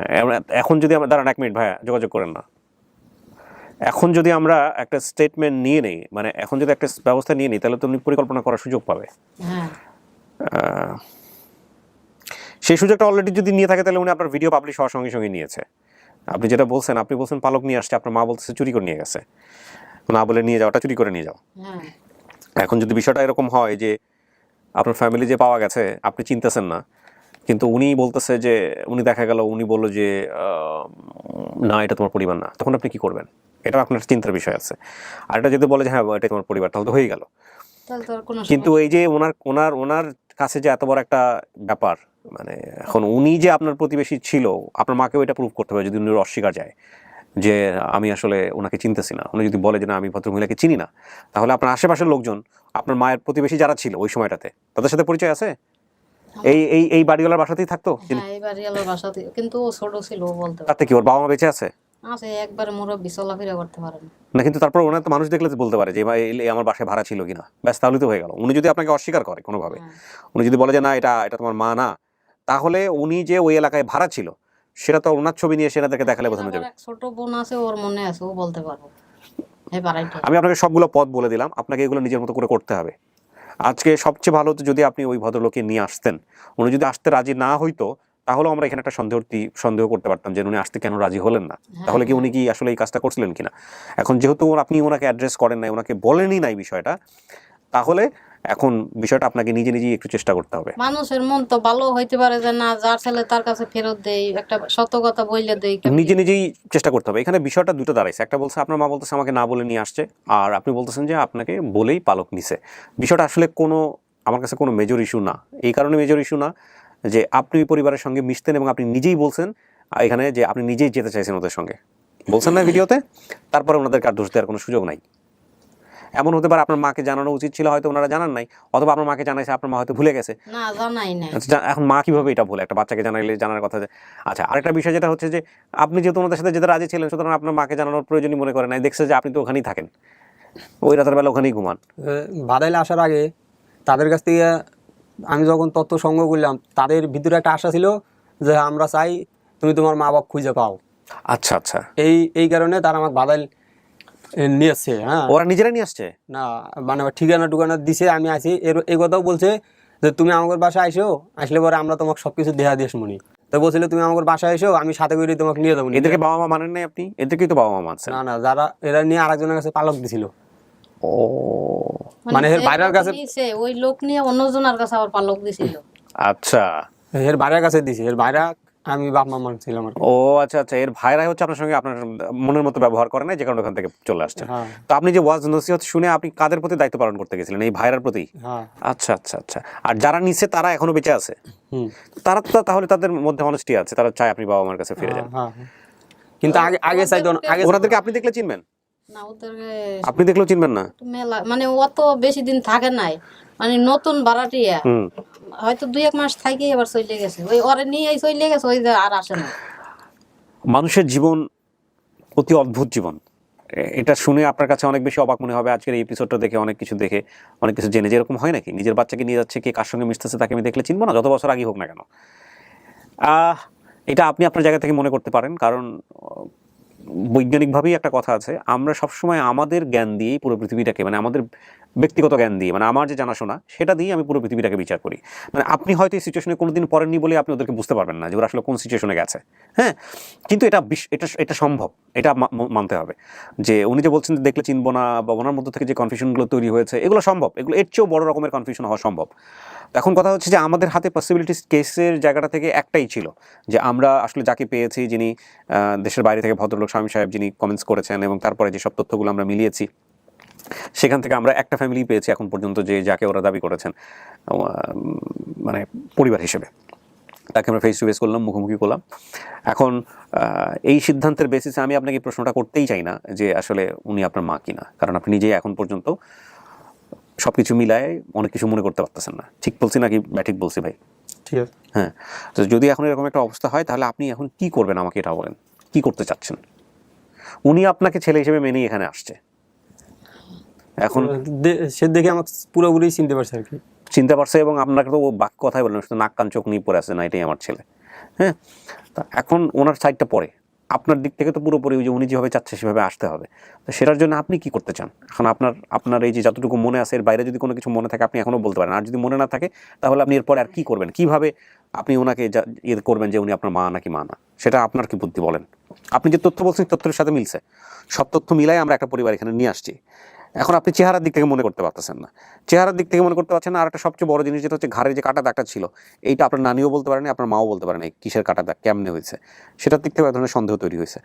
এখন যদি আমরা, দাঁড়ান 1 মিনিট ভাইয়া, যোগাযোগ করেন না। এখন যদি আমরা একটা স্টেটমেন্ট নিয়ে নেই, মানে এখন যদি একটা ব্যবস্থা নিয়ে নিই, তাহলে তো উনি পরিকল্পনা করার সুযোগ পাবে। হ্যাঁ, সেই সুযোগটা অলরেডি যদি নিয়ে থাকে, তাহলে উনি আপনার ভিডিও পাবলিশ হওয়ার সঙ্গে সঙ্গে নিয়েছে। আপনি যেটা বলছেন, আপনি বলছেন পালক নিয়ে আসছে, আপনার মা বলতেছে চুরি করে নিয়ে গেছে। না বলে নিয়ে যাওয়াটা চুরি করে নিয়ে যাও। হ্যাঁ, এখন যদি বিষয়টা এরকম হয় যে আপনার ফ্যামিলি যে পাওয়া গেছে আপনি চিনতেছেন না, কিন্তু উনি বলতেছে যে, উনি দেখা গেল উনি বললো যে না এটা তোমার পরিবার না, তখন আপনি কি করবেন? এটা আপনার চিন্তার বিষয় আছে। আর এটা যদি বলে যে হ্যাঁ এটা তোমার পরিবার, তাহলে তো হয়ে গেল। তাহলে তো আর কোনো কিন্তু এই যে ওনার কাছে যে এত বড় একটা ব্যাপার, মানে এখন উনি যে আপনার প্রতিবেশী ছিল, আপনার মাকেও এটা প্রুভ করতে হবে যদি উনি অস্বীকার যায়। যে আমি আসলে ওনাকে চিনতেছি না, উনি যদি বলে যে না আমি ভদ্রমহিলাকে চিনি না, তাহলে আপনার আশেপাশের লোকজন, আপনার মায়ের প্রতিবেশী যারা ছিল ওই সময়টাতে, তাদের সাথে পরিচয় আছে? এই বাড়িওয়ালার বাসাতেই থাকতো? হ্যাঁ এই বাড়িওয়ালার বাসাতে, কিন্তু ও ছোট ছিল, ও বলতে পারে তাতে কি ওর বাবা মা বেঁচে আছে? আছে, একবার মুরব্বি চলাফেরা করতে পারে না। না, কিন্তু তারপর ওনার তো মানুষ দেখলে তো বলতে পারে যে এই আমার বাসায় ভাড়া ছিল কিনা, ব্যাস তাহলে তো হয়ে গেল। উনি যদি আপনাকে অস্বীকার করে কোনোভাবে, উনি যদি বলে যে না এটা এটা তোমার মা না, তাহলে উনি যে ওই এলাকায় ভাড়া ছিল সেটা তো ওনার ছবি নিয়ে সেনাদেরকে দেখালে বোঝানো যাবে। এক ছোট বোন আছে, ওর মনে আছে, ও বলতে পারবো এই বাড়াইটা। আমি আপনাকে সবগুলো পথ বলে দিলাম, আপনাকে এগুলো নিজের মতো করে করতে হবে। আজকে সবচেয়ে ভালো হতো যদি আপনি ওই ভদ্রলোককে নিয়ে আসতেন। উনি যদি আসতে রাজি না হইতো তাহলে আমরা এখানে একটা সন্দেহ করতে পারতাম যে উনি আসতে কেন রাজি হলেন না, তাহলে কি উনি কি আসলে এই কাজটা করছিলেন কিনা। এখন যেহেতু আপনি ওনাকে অ্যাড্রেস করেন নাই, ওনাকে বলেনই নাই বিষয়টা, তাহলে এখন বিষয়টা আপনাকে নিজে নিজেই একটু চেষ্টা করতে হবে। মানুষের মন তো ভালো হইতে পারে যে না যার ছেলে তার কাছে ফেরত দেই, একটা সত্য কথা বইলে দেই, নিজে নিজেই চেষ্টা করতে হবে। এখানে বিষয়টা দুটো দাঁড়াইছে, একটা বলছে আপনার মা বলতেছে আমাকে না বলে নিয়ে আসছে, আর আপনি বলতেছেন যে আপনাকে বলেই পালক নিছে। বিষয়টা আসলে আমার কাছে কোনো মেজর ইস্যু না। এই কারণে মেজর ইস্যু না যে আপনি পরিবারের সঙ্গে মিশতেন এবং আপনি নিজেই বলছেন এখানে যে আপনি নিজেই যেতে চাইছেন ওদের সঙ্গে, বলছেন না ভিডিওতে, তারপরে ওনাদেরকে আর দোষ দেওয়ার কোনো সুযোগ নাই। এমন হতে পারে আপনার মাকে জানানো উচিত ছিল, হয়তো ওনারা জানান নাই, অথবা আপনার মাকে জানাইছে আপনার মা হয়তো ভুলে গেছে। না জানাই না। এখন মা কিভাবে এটা ভুলে, একটা বাচ্চাকে জানাইলে জানার কথা। আচ্ছা, আরেকটা বিষয় যেটা হচ্ছে যে আপনি যেহেতু ওনাদের সাথে যেতে রাজি ছিলেন, সুতরাং আপনার মাকে জানানোর প্রয়োজনই মনে করেন নাই, দেখছে যে আপনি তো ওখানেই থাকেন, ওই রাতের বেলা ওখানেই ঘুমান। বাদাইলে আসার আগে তাদের কাছ থেকে আমি যখন তথ্য সংগ্রহ করলাম, তাদের ভিতরে একটা আশা ছিল যে আমরা চাই তুমি তোমার মা বাপ খুঁজে পাও। আচ্ছা আচ্ছা, এই কারণে তারা আমাকে বাদাইল নিয়ে আসছে। হ্যাঁ, ওরা নিজেরা নিয়ে আসছে না মানে ঠিকানা টুকানা দিছে, আমি আছি। এই কথাও বলছে যে তুমি আমাদের বাসায় আইসো, আসলে পরে আমরা তোমাকে সবকিছু দেয়া দিস মনি। তো বলছিল তুমি আমাদের বাসায় এসো, আমি সাথে করে তোমাকে নিয়ে যাবো। এদেরকে বাবা মা মানেন নাই আপনি? এদেরকেই তো বাবা মা মানছেন। না, যারা এরা নিয়ে আরেকজনের কাছে পালক দিছিল। ও মানে এর বাইরের কাছে ওই লোক নিয়ে অন্যজনের কাছে আবার পালক দিছিল। আচ্ছা, এর বাইরের কাছে দিছে, এর বাইরে আমি বাপ মা মানছিলাম। ও আচ্ছা আচ্ছা, এর ভাইরাই হচ্ছে আপনার সঙ্গে আপনার মনের মতো ব্যবহার করে না, যে কারণে ওখান থেকে চলে আসছে। তো আপনি যে ওয়াজ নসিহত শুনে আপনি কাদের প্রতি দায়িত্ব পালন করতে গেছিলেন? এই ভাইরার প্রতি? আচ্ছা আচ্ছা আচ্ছা। আর যারা নিচে তারা এখনো বেঁচে আছে, তারা তো তাহলে তাদের মধ্যে অনেস্টি আছে, তারা চায় আপনি বাবা মার কাছে ফিরে যান। কিন্তু আগে চাইতো না। আগে ওনাদেরকে আপনি দেখলে চিনবেন না, ওদেরকে আপনি দেখলেও চিনবেন না? মেলা মানে অত বেশি দিন থাকে নাই, মানে নতুন ভাড়াটিয়া হয়তো 2-1 মাস থাকি আবার চলে গেছে, ওই ওরে নিয়ে চলে গেছে, ওই যে আর আসে না। মানুষের জীবন অতি অদ্ভুত জীবন। এটা শুনে আপনার কাছে অনেক বেশি অবাক মনে হবে আজকের এই এপিসোডটা দেখে, অনেক কিছু দেখে, অনেক কিছু জেনে। যেরকম হয় নাকি নিজের বাচ্চাকে নিয়ে যাচ্ছে, কে কার সঙ্গে মিশতেছে তাকে আমি দেখলে চিনবো না, যত বছর আগেই হোক না কেন। এটা আপনি আপনার জায়গা থেকে মনে করতে পারেন, কারণ বৈজ্ঞানিকভাবেই একটা কথা আছে, আমরা সবসময় আমাদের জ্ঞান দিয়েই পুরো পৃথিবীটাকে, মানে আমাদের ব্যক্তিগত জ্ঞান দিয়ে, মানে আমার যে জানাশোনা সেটা দিয়ে আমি পুরো পৃথিবীটাকে বিচার করি। মানে আপনি হয়তো এই সিচুয়েশনে কোনোদিন পড়েননি বলে আপনি ওদেরকে বুঝতে পারবেন না যে ওরা আসলে কোন সিচুয়েশনে গেছে। হ্যাঁ, কিন্তু এটা সম্ভব, এটা মানতে হবে যে উনি যে বলছেন দেখলে চিনবো না, বা ওনার মধ্যে থেকে যে কনফিউশনগুলো তৈরি হয়েছে এগুলো সম্ভব, এগুলো এর চেয়েও বড় রকমের কনফিউশন হওয়া সম্ভব। এখন কথা হচ্ছে যে আমাদের হাতে পসিবিলিটিস কেসের জায়গাটা থেকে একটাই ছিল যে আমরা আসলে যাকে পেয়েছি, যিনি দেশের বাইরে থেকে ভদ্রলোক শামীম সাহেব যিনি কমেন্টস করেছেন, এবং তারপরে যেসব তথ্যগুলো আমরা মিলিয়েছি সেখান থেকে আমরা একটা ফ্যামিলি পেয়েছি এখন পর্যন্ত, যে যাকে ওরা দাবি করেছেন মানে পরিবার হিসেবে, তাকে আমরা ফেস টু ফেস করলাম, মুখোমুখি করলাম। এখন এই সিদ্ধান্তের বেসিসে আমি আপনাকে এই প্রশ্নটা করতেই চাই না যে আসলে উনি আপনার মা কিনা, কারণ আপনি নিজেই এখন পর্যন্ত সব কিছু মিলায় অনেক কিছু মনে করতে পারতেছেন না। ঠিক বলছি নাকি ব্যাঠিক বলছি ভাই? ঠিক আছে। হ্যাঁ, তো যদি এখন এরকম একটা অবস্থা হয় তাহলে আপনি এখন কি করবেন আমাকে এটা বলেন, কি করতে চাচ্ছেন? উনি আপনাকে ছেলে হিসেবে মেনেই এখানে আসছে, এখন সে দেখে আমাকে পুরোপুরি চিনতে পারছে আর কি, চিনতে পারছে, এবং আপনাকে তো বাক কথাই বললেন, শুধু নাক কান চোখ নিয়ে পড়ে আছে না এটাই আমার ছেলে। হ্যাঁ, তা এখন ওনার সাইডটা পরে, আপনার দিক থেকে তো পুরোপুরি ওই যে উনি যেভাবে চাচ্ছে সেভাবে আসতে হবে। তো সেটার জন্য আপনি কি করতে চান? এখন আপনার এই যে যতটুকু মনে আছে এর বাইরে যদি কোনো কিছু মনে থাকে আপনি এখনও বলতে পারেন, আর যদি মনে না থাকে তাহলে আপনি এরপরে আর কি করবেন, কিভাবে আপনি ওনাকে ইয়ে করবেন যে উনি আপনার মা নাকি মা না, সেটা আপনার কি বুদ্ধি বলেন। আপনি যে তথ্য বলছেন তথ্যের সাথে মিলছে, সব তথ্য মিলাই আমরা একটা পরিবার এখানে নিয়ে আসছি। এখন আপনি চেহারার দিক থেকে মনে করতে পারতেছেন না, চেহারার দিক থেকে মনে করতে পারছেন না। আর একটা সবচেয়ে বড় জিনিস যেটা হচ্ছে ঘাড়ের যে কাটা দাগটা ছিল, এইটা আপনার নানিও বলতে পারেনি, আপনার মাও বলতে পারেন এই কিসের কাটা দাগ, কেমনে হয়েছে, সেটার দিক থেকে এক ধরনের সন্দেহ তৈরি হয়েছে।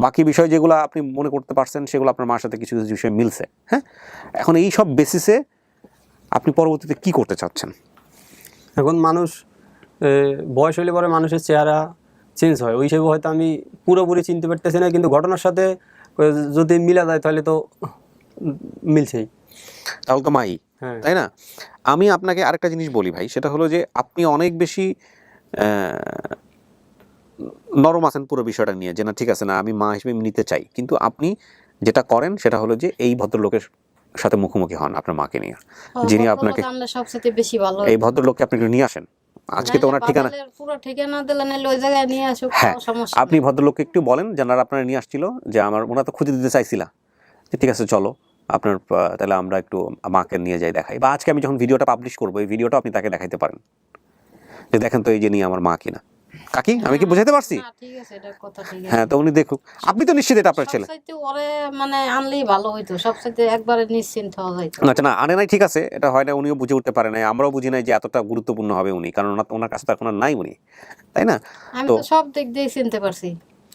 বাকি বিষয় যেগুলো আপনি মনে করতে পারছেন সেগুলো আপনার মার সাথে কিছু কিছু বিষয় মিলছে। হ্যাঁ, এখন এই সব বেসিসে আপনি পরবর্তীতে কি করতে চাচ্ছেন? এখন মানুষ বয়স হলে পরে মানুষের চেহারা চেঞ্জ হয়। ওই হিসেবে হয়তো আমি পুরোপুরি চিনতে পারতেছি না, কিন্তু ঘটনার সাথে যদি মিলা যায় তাহলে তো মিলছেই। তাহলে তো মাই, হ্যাঁ। তাই না? আমি আপনাকে আরেকটা জিনিস বলি ভাই, সেটা হলো যে আপনি অনেক বেশি নরম আছেন পুরো বিষয়টা নিয়ে, যে না ঠিক আছে, না আমি মা হিসেবে নিতে চাই, কিন্তু আপনি যেটা করেন সেটা হলো যে এই ভদ্রলোকের সাথে মুখোমুখি হন আপনার মাকে নিয়ে, যিনি আপনাকে, জানলে সবচেয়ে বেশি ভালো এই ভদ্রলোককে আপনি একটু নিয়ে আসেন। আজকে তো ওনার ঠিকানা, পুরো ঠিকানা দিলে নাহলে ওই জায়গায় নিয়ে আসুক, হ্যাঁ, কোনো সমস্যা আপনি নেই। ভদ্রলোককে একটু বলেন যে না আপনারা নিয়ে আসছিল, যে ওনার তো খুঁজে দিতে চাইছিলা, যে ঠিক আছে চলো আপনার তাহলে আমরা একটু মাকে নিয়ে যাই দেখাই, বা আজকে আমি যখন ভিডিওটা পাবলিশ করবো এই ভিডিওটা আপনি তাকে দেখাইতে পারেন যে দেখেন তো এই যে নিয়ে আমার মা কিনা। কাকি আমি কি বুঝাইতে পারছি? না, ঠিক আছে, এটা কথা ঠিক আছে। হ্যাঁ, তো উনি দেখুক, আপনি তো নিশ্চিত এটা আপনার ছেলে। সবচাইতে ওরে মানে আনলেই ভালো হইতো, সবচাইতে একবারে নিশ্চিন্ত হওয়া যাইতো। আচ্ছা, না আনে নাই ঠিক আছে, এটা হয় না, উনিও বুঝে উঠতে পারে নাই, আমরাও বুঝি নাই যে এতটা গুরুত্বপূর্ণ হবে উনি, কারণ ওনার কাছে তো এখন আর নাই উনি, তাই না? আমি তো তো সব দিক দিয়ে চিনতে পারছি।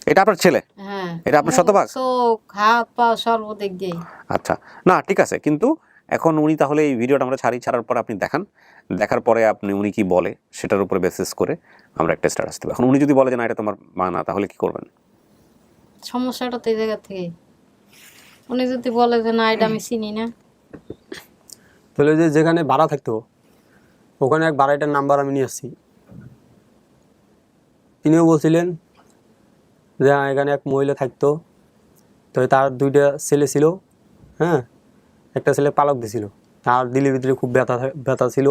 এটা আপনার ছেলে, হ্যাঁ, এটা আপনার শতভাগ? চোখ, হাত, পা সর্বদিক দিয়ে। আচ্ছা, না ঠিক আছে, কিন্তু এখন উনি তাহলে এই ভিডিওটা আমরা ছাড়ার পর আপনি দেখান, দেখার পরে আপনি উনি কি বলে সেটার উপরে বেসিস করে আমরা একটা স্টার আসতে। এখন উনি যদি বলে যে না এটা তোমার মা না, তাহলে কি করবেন? সমস্যাটা তো এই জায়গা থেকে। উনি যদি বলে যে না এটা আমি চিনি না, তাহলে যে যেখানে ভাড়া থাকতো ওখানে এক ভাড়াটার নাম্বার আমি নিয়ে আসছি। তিনিও বলছিলেন যে হ্যাঁ, এখানে এক মহিলা থাকতো, তো তার 2টা ছেলে ছিল, হ্যাঁ, একটা ছেলে পালক দিছিল, তার দিলের ভিতরে খুব ব্যথা ছিল,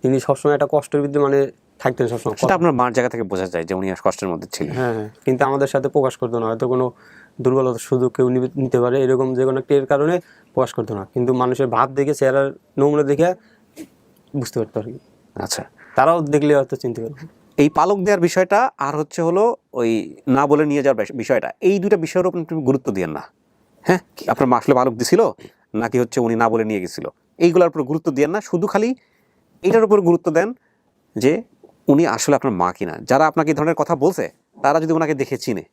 তিনি সবসময় একটা কষ্টের ভিতরে মানে থাকতেন সবসময়। সেটা আপনার মার জায়গা থেকে বোঝা যায় যে উনি কষ্টের মধ্যে ছিলেন। হ্যাঁ হ্যাঁ, কিন্তু আমাদের সাথে প্রকাশ করতো না, হয়তো কোনো দুর্বলতার সুযোগ কেউ নিতে পারে এরকম যে কোনো একটা এর কারণে প্রকাশ করতো না, কিন্তু মানুষের ভাব দেখে, চেহারার নমুনা দেখে বুঝতে পারতো আর কি। আচ্ছা, তারাও দেখলে হয়তো চিনতে পারবে। এই পালক দেওয়ার বিষয়টা আর হচ্ছে হলো ওই না বলে নিয়ে যাওয়ার বিষয়টা, এই দুইটা বিষয়ের উপর আপনি গুরুত্ব দিয়েন না। হ্যাঁ, আপনার মা আসলে পালক দিছিল নাকি হচ্ছে উনি না বলে নিয়ে গেছিল, এইগুলোর উপর গুরুত্ব দিয়েন না, শুধু খালি এটার উপর গুরুত্ব দেন যে উনি আসলে আপনার মা কিনা। যারা আপনাকে এই ধরনের কথা বলছে তারা যদি ওনাকে দেখে চিনে,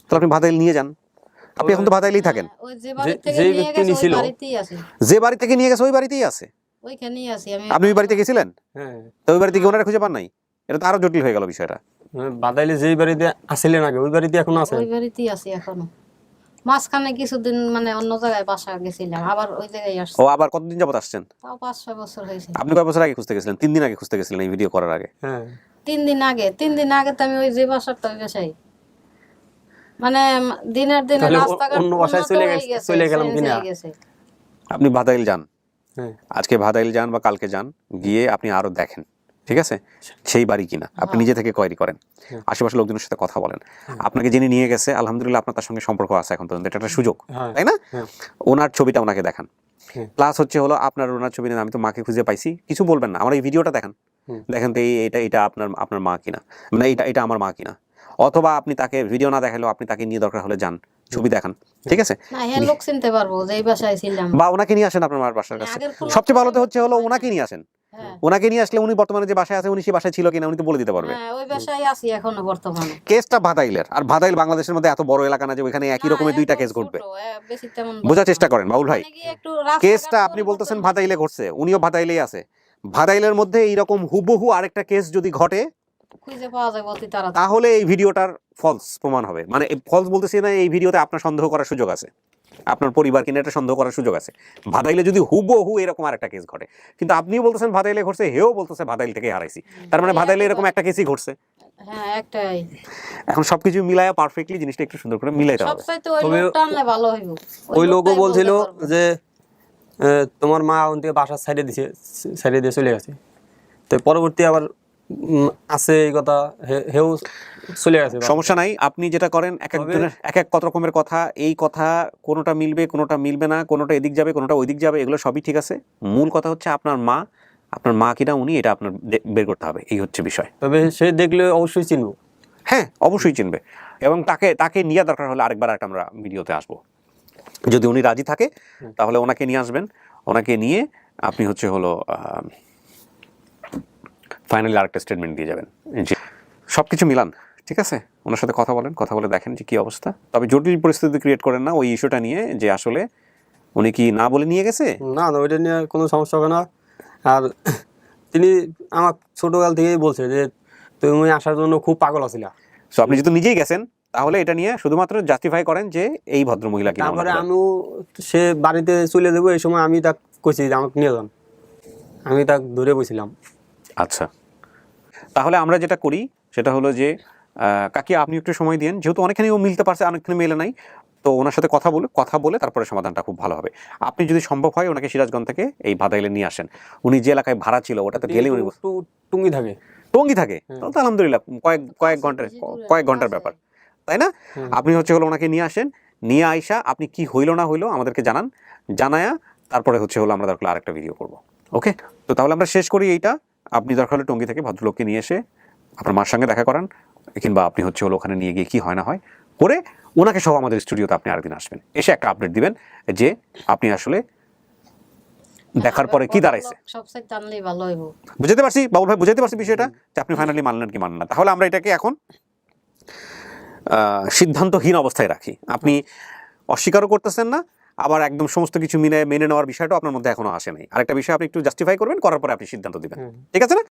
তাহলে আপনি ভাদাইল নিয়ে যান। আপনি এখন তো ভাদাইলেই থাকেন, ওই যে বাড়ি থেকে যে নিয়ে ব্যক্তি গেছে ওই নিছিল, বাড়িতেই আছে, যে বাড়ি থেকে নিয়ে গেছে ওই বাড়িতেই আছে। ওইখানেই আছি আমি। আপনি ওই বাড়িতে গেছিলেন? হ্যাঁ, তো ওই বাড়িতে গিয়ে ওনারা খুঁজে পান নাই? এটা তো আরো জটিল হয়ে গেল বিষয়টা। বাদাইলে যেই বাড়িতে আসছিলেন আগে ওই বাড়িতে এখনো আছে। ওই বাড়িতেই আছি এখনো। মাঝখানে কিছুদিন মানে অন্য জায়গায় বাসা গেছিলাম, আবার ওই জায়গায় আসছি। ও আবার কতদিন যাবত আসছেন? তাও 5-6 বছর হয়েছে। আপনি কয় বছর আগে খুঁজতে গেছিলেন? 3 দিন আগে খুঁজতে গেছিলেন এই ভিডিও করার আগে? হ্যাঁ, 3 দিন আগে, 3 দিন আগে তো আমি ওই যে বাসার তো বাসাই মানে দিনের দিনে তাহলে রাস্তাঘাট অন্য বাসায় উন্নত হয়ে গেছে, চলে গেলাম change কিনা? হয়ে গেছে। আপনি ভাদাইল যান, হ্যাঁ, আজকে ভাদাইল যান বা কালকে যান, গিয়ে আপনি আরো দেখেন ঠিক আছে সেই বাড়ি কিনা, আপনি নিজে থেকে কোয়েরি করেন, আশেপাশের লোকজনের সাথে কথা বলেন। আপনাকে যিনি নিয়ে গেছে আলহামদুলিল্লাহ আপনার তার সঙ্গে সম্পর্ক আছে এখন পর্যন্ত, এটা একটা সুযোগ, হ্যাঁ, তাই না? হ্যাঁ। ওনার ছবিটা ওনাকে দেখান, হ্যাঁ। প্লাস হচ্ছে হলো আপনার ওনার ছবি নেন, আমি তো মাকে খুঁজে পাইছি, কিছু বলবেন না, আমার এই ভিডিওটা দেখান, দেখেন তো এটা আপনার মা কিনা, মানে এটা আমার মা কিনা। অথবা আপনি তাকে ভিডিও না দেখালেও আপনি তাকে নিয়ে দরকার হলে যান, ছবি দেখান, ঠিক আছে? না হ্যাঁ, লোক চিনতে পারবো যে এই বাসায় ছিলাম। বা ওনাকে নিয়ে আসেন আপনার মার বাসার কাছে। আগের কোনো সবচেয়ে ভালো তো হচ্ছে হলো ওনাকে নিয়ে আসেন, হ্যাঁ ওনাকে নিয়ে আসলে উনি বর্তমানে যে বাসায় আছে উনি সেই বাসায় ছিল কিনা উনি তো বলে দিতে পারবে। হ্যাঁ, ওই বাসায় আছি এখনো বর্তমানে। কেসটা ভাদাইলের, আর ভাদাইল বাংলাদেশের মধ্যে এত বড় এলাকা না যে ওইখানে একই রকমের দুইটা কেস ঘটবে। বেশি তেমন বোঝার চেষ্টা করেন বাউল ভাই, মানে কি একটু রাস্তাঘাট কেসটা আপনি বলতেছেন ভাদাইলে ঘটছে, উনিও ভাদাইলেই আছে, ভাদাইলের মধ্যে এইরকম হুবহু আরেকটা কেস যদি ঘটে খুঁজে পাওয়া যায় অতি তাড়াতাড়ি। তাহলে এই ভিডিওটার ফলস প্রমাণ হবে। মানে ফলস বলতেছি না, এই ভিডিওতে আপনার সন্দেহ করার সুযোগ আছে, আপনার পরিবার কিনা এটা সন্দেহ করার সুযোগ আছে, ভাদাইলে যদি হুবহু এরকম আরেকটা কেস ঘটে। কিন্তু আপনিও বলতেছেন ভাদাইলে ঘটছে, হেও বলতেছে ভাদাইল থেকে হারাইছি, তার মানে ভাদাইলে এরকম একটা কেসই ঘটছে। হ্যাঁ একটাই। এখন সবকিছু মিলায়া পারফেক্টলি জিনিসটা একটু সুন্দর করে মিলাইতে হবে। সবচাইতে ওই লোকটা আনলে ভালো হইব। ওই লোকও লোকটাই বলছিল বলতে পারবো। যে তোমার মা ওন থেকে বাসার সাইডে দিয়ে চলে গেছে, তো পরবর্তী আবার আছে এই কথা, হেও চলে গেছে। সমস্যা নাই, আপনি যেটা করেন এক একজনের এক এক কত রকমের কথা, এই কথা কোনোটা মিলবে কোনোটা মিলবে না, কোনোটা এদিক যাবে কোনোটা ওইদিক যাবে, এগুলো সবই ঠিক আছে। মূল কথা হচ্ছে আপনার মা কিনা উনি, এটা আপনার বের করতে হবে, এই হচ্ছে বিষয়। তবে সে দেখলে অবশ্যই চিনবো। হ্যাঁ অবশ্যই চিনবে, এবং তাকে নিয়ে দরকার হলে আরেকবার একটা আমরা ভিডিওতে আসবো, যদি উনি রাজি থাকে তাহলে ওনাকে নিয়ে আসবেন, ওনাকে নিয়ে আপনি হচ্ছে হলো ফাইনালি আরেকটা স্টেটমেন্ট দিয়ে যাবেন, সব কিছু মিলান, ঠিক আছে? ওনার সাথে কথা বলে দেখেন যে কী অবস্থা। তবে জটিল পরিস্থিতি ক্রিয়েট করেন না ওই ইস্যুটা নিয়ে, যে আসলে উনি কি না বলে নিয়ে গেছে। না ওইটা নিয়ে কোনো সমস্যা হবে না। আর তিনি আমার ছোটোকাল থেকেই বলছে যে তুমি আসার জন্য খুব পাগল আছিলা। সো আপনি যেহেতু নিজেই গেছেন তাহলে এটা নিয়ে শুধুমাত্র জাস্টিফাই করেন যে এই ভদ্র মহিলা কিনা তারপরে আমিও সে বাড়িতে চলে যাবো এই সময় আমি তাক কইছি যে আমাকে নিয়ে যান, আমি তাক ধরে বসছিলাম। আচ্ছা, তাহলে আমরা যেটা করি সেটা হলো যে কাকি আপনি একটু সময় দিন, যেহেতু অনেকখানি ও মিলতে পারছে অনেকখানি মেলে নাই, তো ওনার সাথে কথা বলে তারপরে সমাধানটা খুব ভালো হবে। আপনি যদি সম্ভব হয় ওনাকে সিরাজগঞ্জ থেকে এই ভাদাইলে নিয়ে আসেন। উনি যে এলাকায় ভাড়া ছিল ওটাতে গেলে উনি একটু টুঙ্গি থাকে। টঙ্গি থাকে, তাহলে তো আলহামদুলিল্লাহ কয়েক ঘন্টার ব্যাপার, তাই না? আপনি হলো ওনাকে নিয়ে আসেন, নিয়ে আইসা আপনি কি হইলো না হইলো আমাদেরকে জানায়া তারপরে হলো আমরা দরকার আরেকটা ভিডিও করব। ওকে, তো তাহলে আমরা শেষ করি এইটা। আপনি দরকার হলে টঙ্গি থেকে ভদ্রলোককে নিয়ে এসে আপনার মার সঙ্গে দেখা করান, কিংবা আপনি হলো ওখানে নিয়ে গিয়ে কি হয় না হয় করে ওনাকে সহ আমাদের স্টুডিওতে আপনি আরেকদিন আসবেন, এসে একটা আপডেট দিবেন যে আপনি আসলে দেখার পরে কি দাঁড়াইছে। সবসাইতে আনলেই ভালো হইব। বুঝতে পারছি বাবুল ভাই, বুঝতে পারছি বিষয়টা যে আপনি ফাইনালি মানলেন কি মানলেন না। তাহলে আমরা এটাকে এখন সিদ্ধান্তহীন অবস্থায় রাখি। আপনি অস্বীকারও করতেছেন না, আবার একদম সমস্ত কিছু মেনে নেওয়ার বিষয়টা আপনার মধ্যে এখনো আসে নাই। আরেকটা বিষয় আপনি একটু জাস্টিফাই করবেন, করার পরে আপনি সিদ্ধান্ত দিবেন, ঠিক আছে না?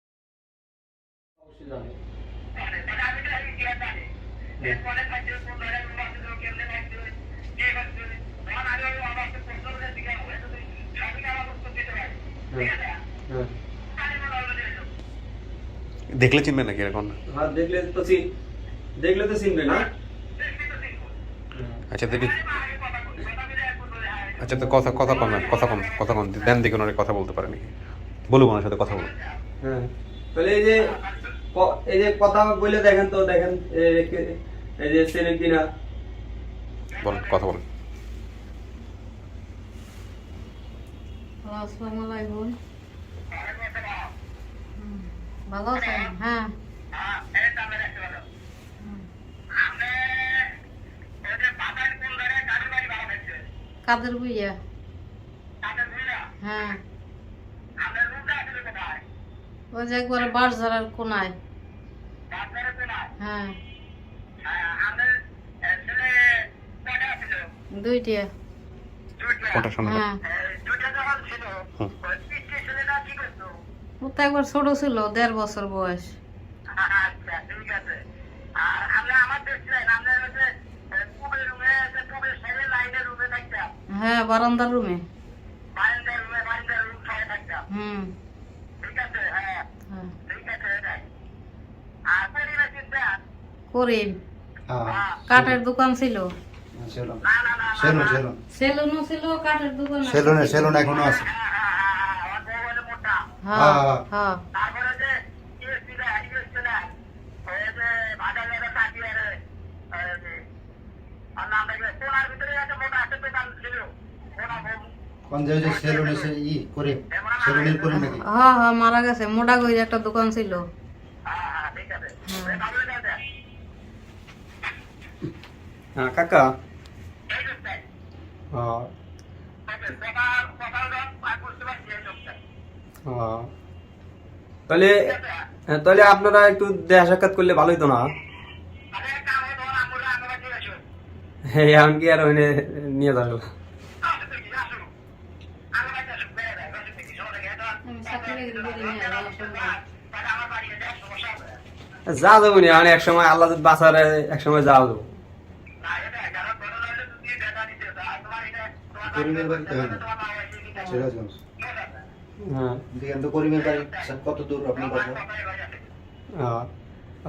দেখলে চিনবেন নাকি এরকম? হ্যাঁ, দেখলে তো চিনবে না। আচ্ছা দেখি, আচ্ছা তো কথা কম দেন, দেখুন ওরা কথা বলতে পারে নাকি, বলুন ওনার সাথে কথা বলুন। হ্যাঁ, তাহলে এই যে কথা বলে দেখেন তো, দেখেন এই যে চেনেন কিনা, বলুন, কথা বলুন। আসসালামু আলাইকুম। ভালো আছেন? হ্যাঁ। কাদের বুইয়া? হ্যাঁ, ওই যে একবারে বারঝাড়ার কোনায়। হ্যাঁ, দুইটা। কোনটা শোনা? হ্যাঁ, ও তো একবার ছোট ছিল, 1.5 বছর বয়স। হ্যাঁ, বারান্দার রুমে। হুম। হ্যাঁ। করিম, কাঠের দোকান ছিল। সেলুনও ছিল, কাঠের দোকান। সেলুন এখনো আছে। হ্যাঁ, হ্যাঁ। হ্যাঁ, হ্যাঁ, মারা গেছে। মোটা কইরে একটা দোকান ছিল। হ্যাঁ কাকা। তাহলে আপনারা একটু দেখা সাক্ষাৎ করলে ভালো হতো না? হ্যাঁ, এমনকি আর নিয়ে যাবো। যা যাবো নি, এক সময় আল্লাহ বাঁচার, এক সময় যাওয়া যাবো।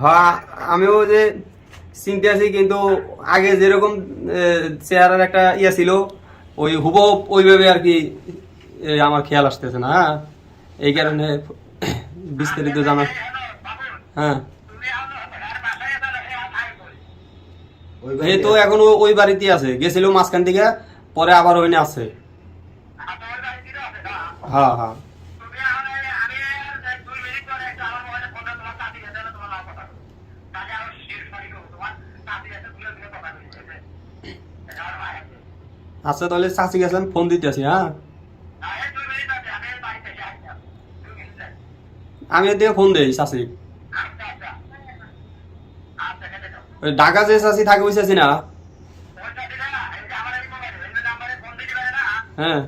হ্যাঁ, আমিও যে চিনতে আছি, কিন্তু আগে যেরকম চেহারার একটা ইয়ে ছিল, ওই হুবহু ওইভাবে আর কি আমার খেয়াল আসতেছে না। এই কারণে বিস্তারিত জানা। হ্যাঁ, এই তো এখন ওই বাড়িতে আছে, গেছিল মাঝখান থেকে, পরে আবার ওইনে আছে। হ্যাঁ, হ্যাঁ। আচ্ছা, তাহলে চাচি গেছেন, ফোন দিতেছি। হ্যাঁ, আমি এদিকে ফোন দেই চাচি। ওই ঢাকা যে চাচি থাকে ওই চাচি না? হ্যাঁ,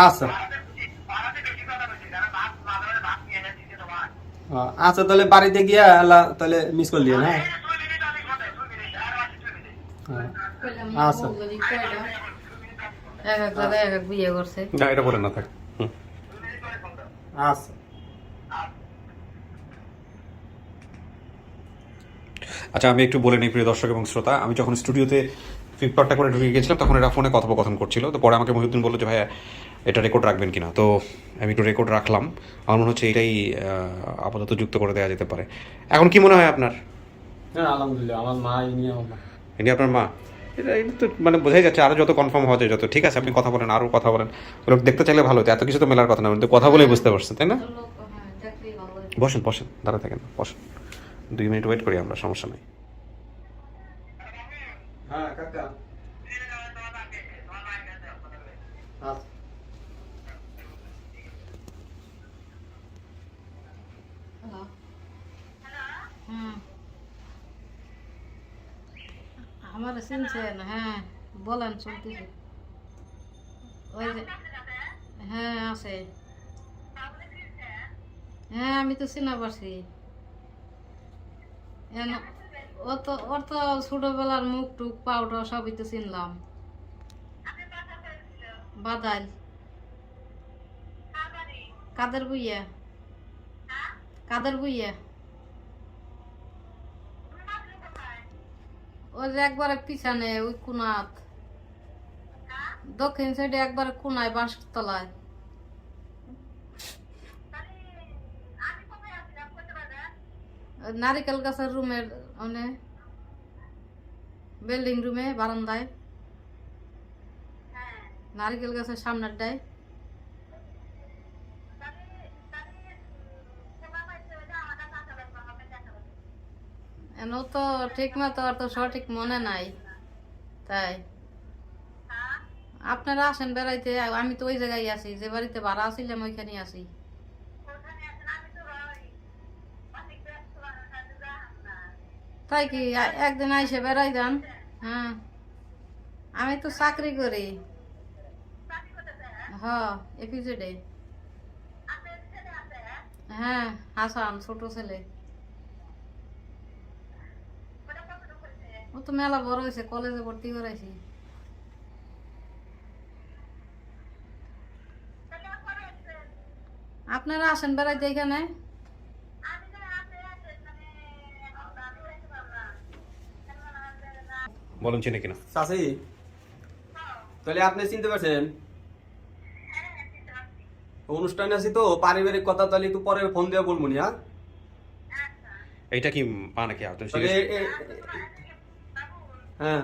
আচ্ছা আচ্ছা তাহলে বাড়িতে গিয়া তাহলে মিস করলি হ্যাঁ আচ্ছা এক এক জায়গায় এক এক বিয়ে করছে। না এটা বলেন না, থাক। হুম। আচ্ছা আচ্ছা আমি একটু বলে নিই প্রিয় দর্শক এবং শ্রোতা, আমি যখন স্টুডিওতে ফ্লিপকার্টটা করে ঢুকে গেছিলাম তখন এরা ফোনে কথোপকথন করছিল। তো পরে আমাকে মহিউদ্দিন বললো যে ভাইয়া এটা রেকর্ড রাখবেন কিনা, তো আমি একটু রেকর্ড রাখলাম। আমার মনে হচ্ছে এটাই আপাতত যুক্ত করে দেওয়া যেতে পারে। এখন কি মনে হয় আপনার? হ্যাঁ আলহামদুলিল্লাহ আমার মা ইনি আমার মা। ইনি আপনার মা? এটা তো মানে বোঝাই যাচ্ছে, আরও যত কনফার্ম হওয়া যায় যত। ঠিক আছে আপনি কথা বলেন, আরও কথা বলেন, লোক দেখতে চাইলে ভালো হতো। এত কিছু তো মেলার কথা না, কিন্তু কথা বলেই বুঝতে পারছেন তাই না? বসেন বসেন, দাঁড়া থাকেন, বসেন, 2 মিনিট ওয়েট করি আমরা, সমস্যা নেই। হ্যাঁ কাকা আচ্ছা আমার চিনছেন? হ্যাঁ বলেন, শুনতেছি। ওই যে হ্যাঁ আছে। হ্যাঁ আমি তো চিনা পারছি। ওর তো ছোটবেলার মুখ টুক পাউডার সবই তো চিনলাম। বাদাইল কাদের বুইয়া, কাদের বুইয়া ওই যে একবারে পিছনে ওই কোনাত, দক্ষিণ সাইডে একবারে কোনায় বাঁশতলায়। নারিকেল গাছের রুমের মানে বিল্ডিং রুমে বারান্দায়, নারিকেল গাছের সামনেরটায়। ও তো ঠিক মতো আর তো সঠিক মনে নাই। তাই আপনারা আসেন বেড়াইতে, আমি তো ওই জায়গায় আছি, যে বাড়িতে ভাড়া আসছিলাম ওইখানে আছি। তাই কি একদিন আইসে বেড়াই যান। হ্যাঁ আমি তো চাকরি করি। হ্যাঁ এপিজেডে। হ্যাঁ হাসান ছোট ছেলে, ও তো মেলা বড় হয়েছে, কলেজে ভর্তি করাইছি। আপনারা আসেন বেড়াইতে এখানে। বলুন চিনে কিনা। চাচি তাহলে আপনি চিনতে পারছেন? অনুষ্ঠানে আছি তো, পারিবারিক কথা, তাহলে একটু পরে ফোন দিয়ে বলবো নি। এইটা কি মা নাকি আপনার? হ্যাঁ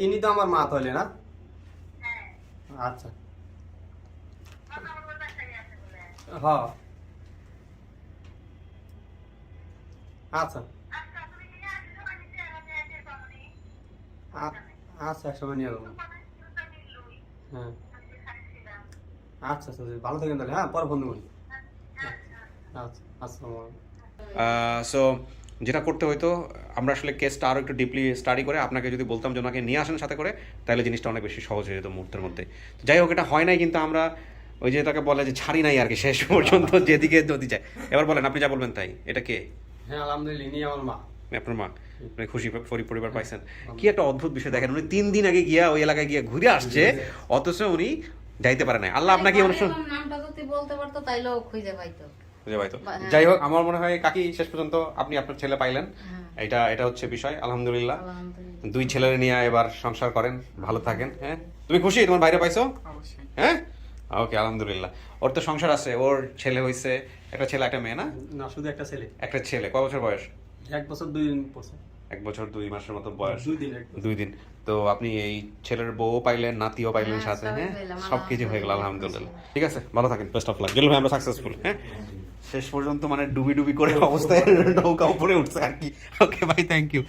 ইনি তো আমার মা তাহলে না? আচ্ছা হ্যাঁ আচ্ছা আচ্ছা একসময় নিয়ে যাবো। হ্যাঁ আচ্ছা আচ্ছা ভালো থাকেন তাহলে। হ্যাঁ পরে ফোন দেবো। আচ্ছা আসসালামু আলাইকুম। সো যেটা করতে হইতো, আমরা আসলে কেসটা আরও একটু ডিপলি স্টাডি করে আপনাকে যদি বলতাম যে ওনাকে নিয়ে আসেন সাথে করে, তাহলে জিনিসটা অনেক বেশি সহজ হয়ে যেত মুহূর্তের মধ্যে। যাই হোক এটা হয় নাই, কিন্তু আমরা ওই যে তাকে বলে যে ছাড়ি নাই আর কি শেষ পর্যন্ত, যেদিকে যদি যায়। এবার বলেন, আপনি যা বলবেন তাই। এটা কে? হ্যাঁ আলহামদুলিল্লাহ ইনি আমার মা। আপনার মা? মানে খুশি পরিবার পাইছেন? কি একটা অদ্ভুত বিষয় দেখেন, উনি 3 দিন আগে গিয়া ওই এলাকায় গিয়ে ঘুরে আসছে, অথচ উনি যাইতে পারে নাই। আল্লাহ আপনাকে নামটা যদি বলতে পারতো তাইলেও খুঁজে পাইতো। যাই হোক আমার মনে হয় কাকি শেষ পর্যন্ত আপনি আপনার ছেলে পাইলেন, এটা হচ্ছে বিষয়। আলহামদুলিল্লাহ 2 ছেলের নিয়ে এবার সংসার করেন, ভালো থাকেন। হ্যাঁ তুমি খুশি তোমার বাইরে পাইছো? হ্যাঁ ওকে আলহামদুলিল্লাহ। ওর তো সংসার আছে, ওর ছেলে হইছে, একটা ছেলে একটা মেয়ে না? না শুধু একটা ছেলে। একটা ছেলে। কয় বছর বয়স? 1 বছর 2 দিন পড়ছে। 1 বছর 2 মাসের মতো বয়স। 2 দিন। তো আপনি এই ছেলের বউ পাইলেন, নাতিও পাইলেন সাথে। হ্যাঁ সবকিছু হয়ে গেল আলহামদুলিল্লাহ। ঠিক আছে ভালো থাকেন, বেস্ট অফ লাক। জেল ভাই আমরা সাকসেসফুল। হ্যাঁ শেষ পর্যন্ত মানে ডুবি ডুবি করে অবস্থায় নৌকা উপরে উঠছে আর কি। ওকে ভাই থ্যাংক ইউ।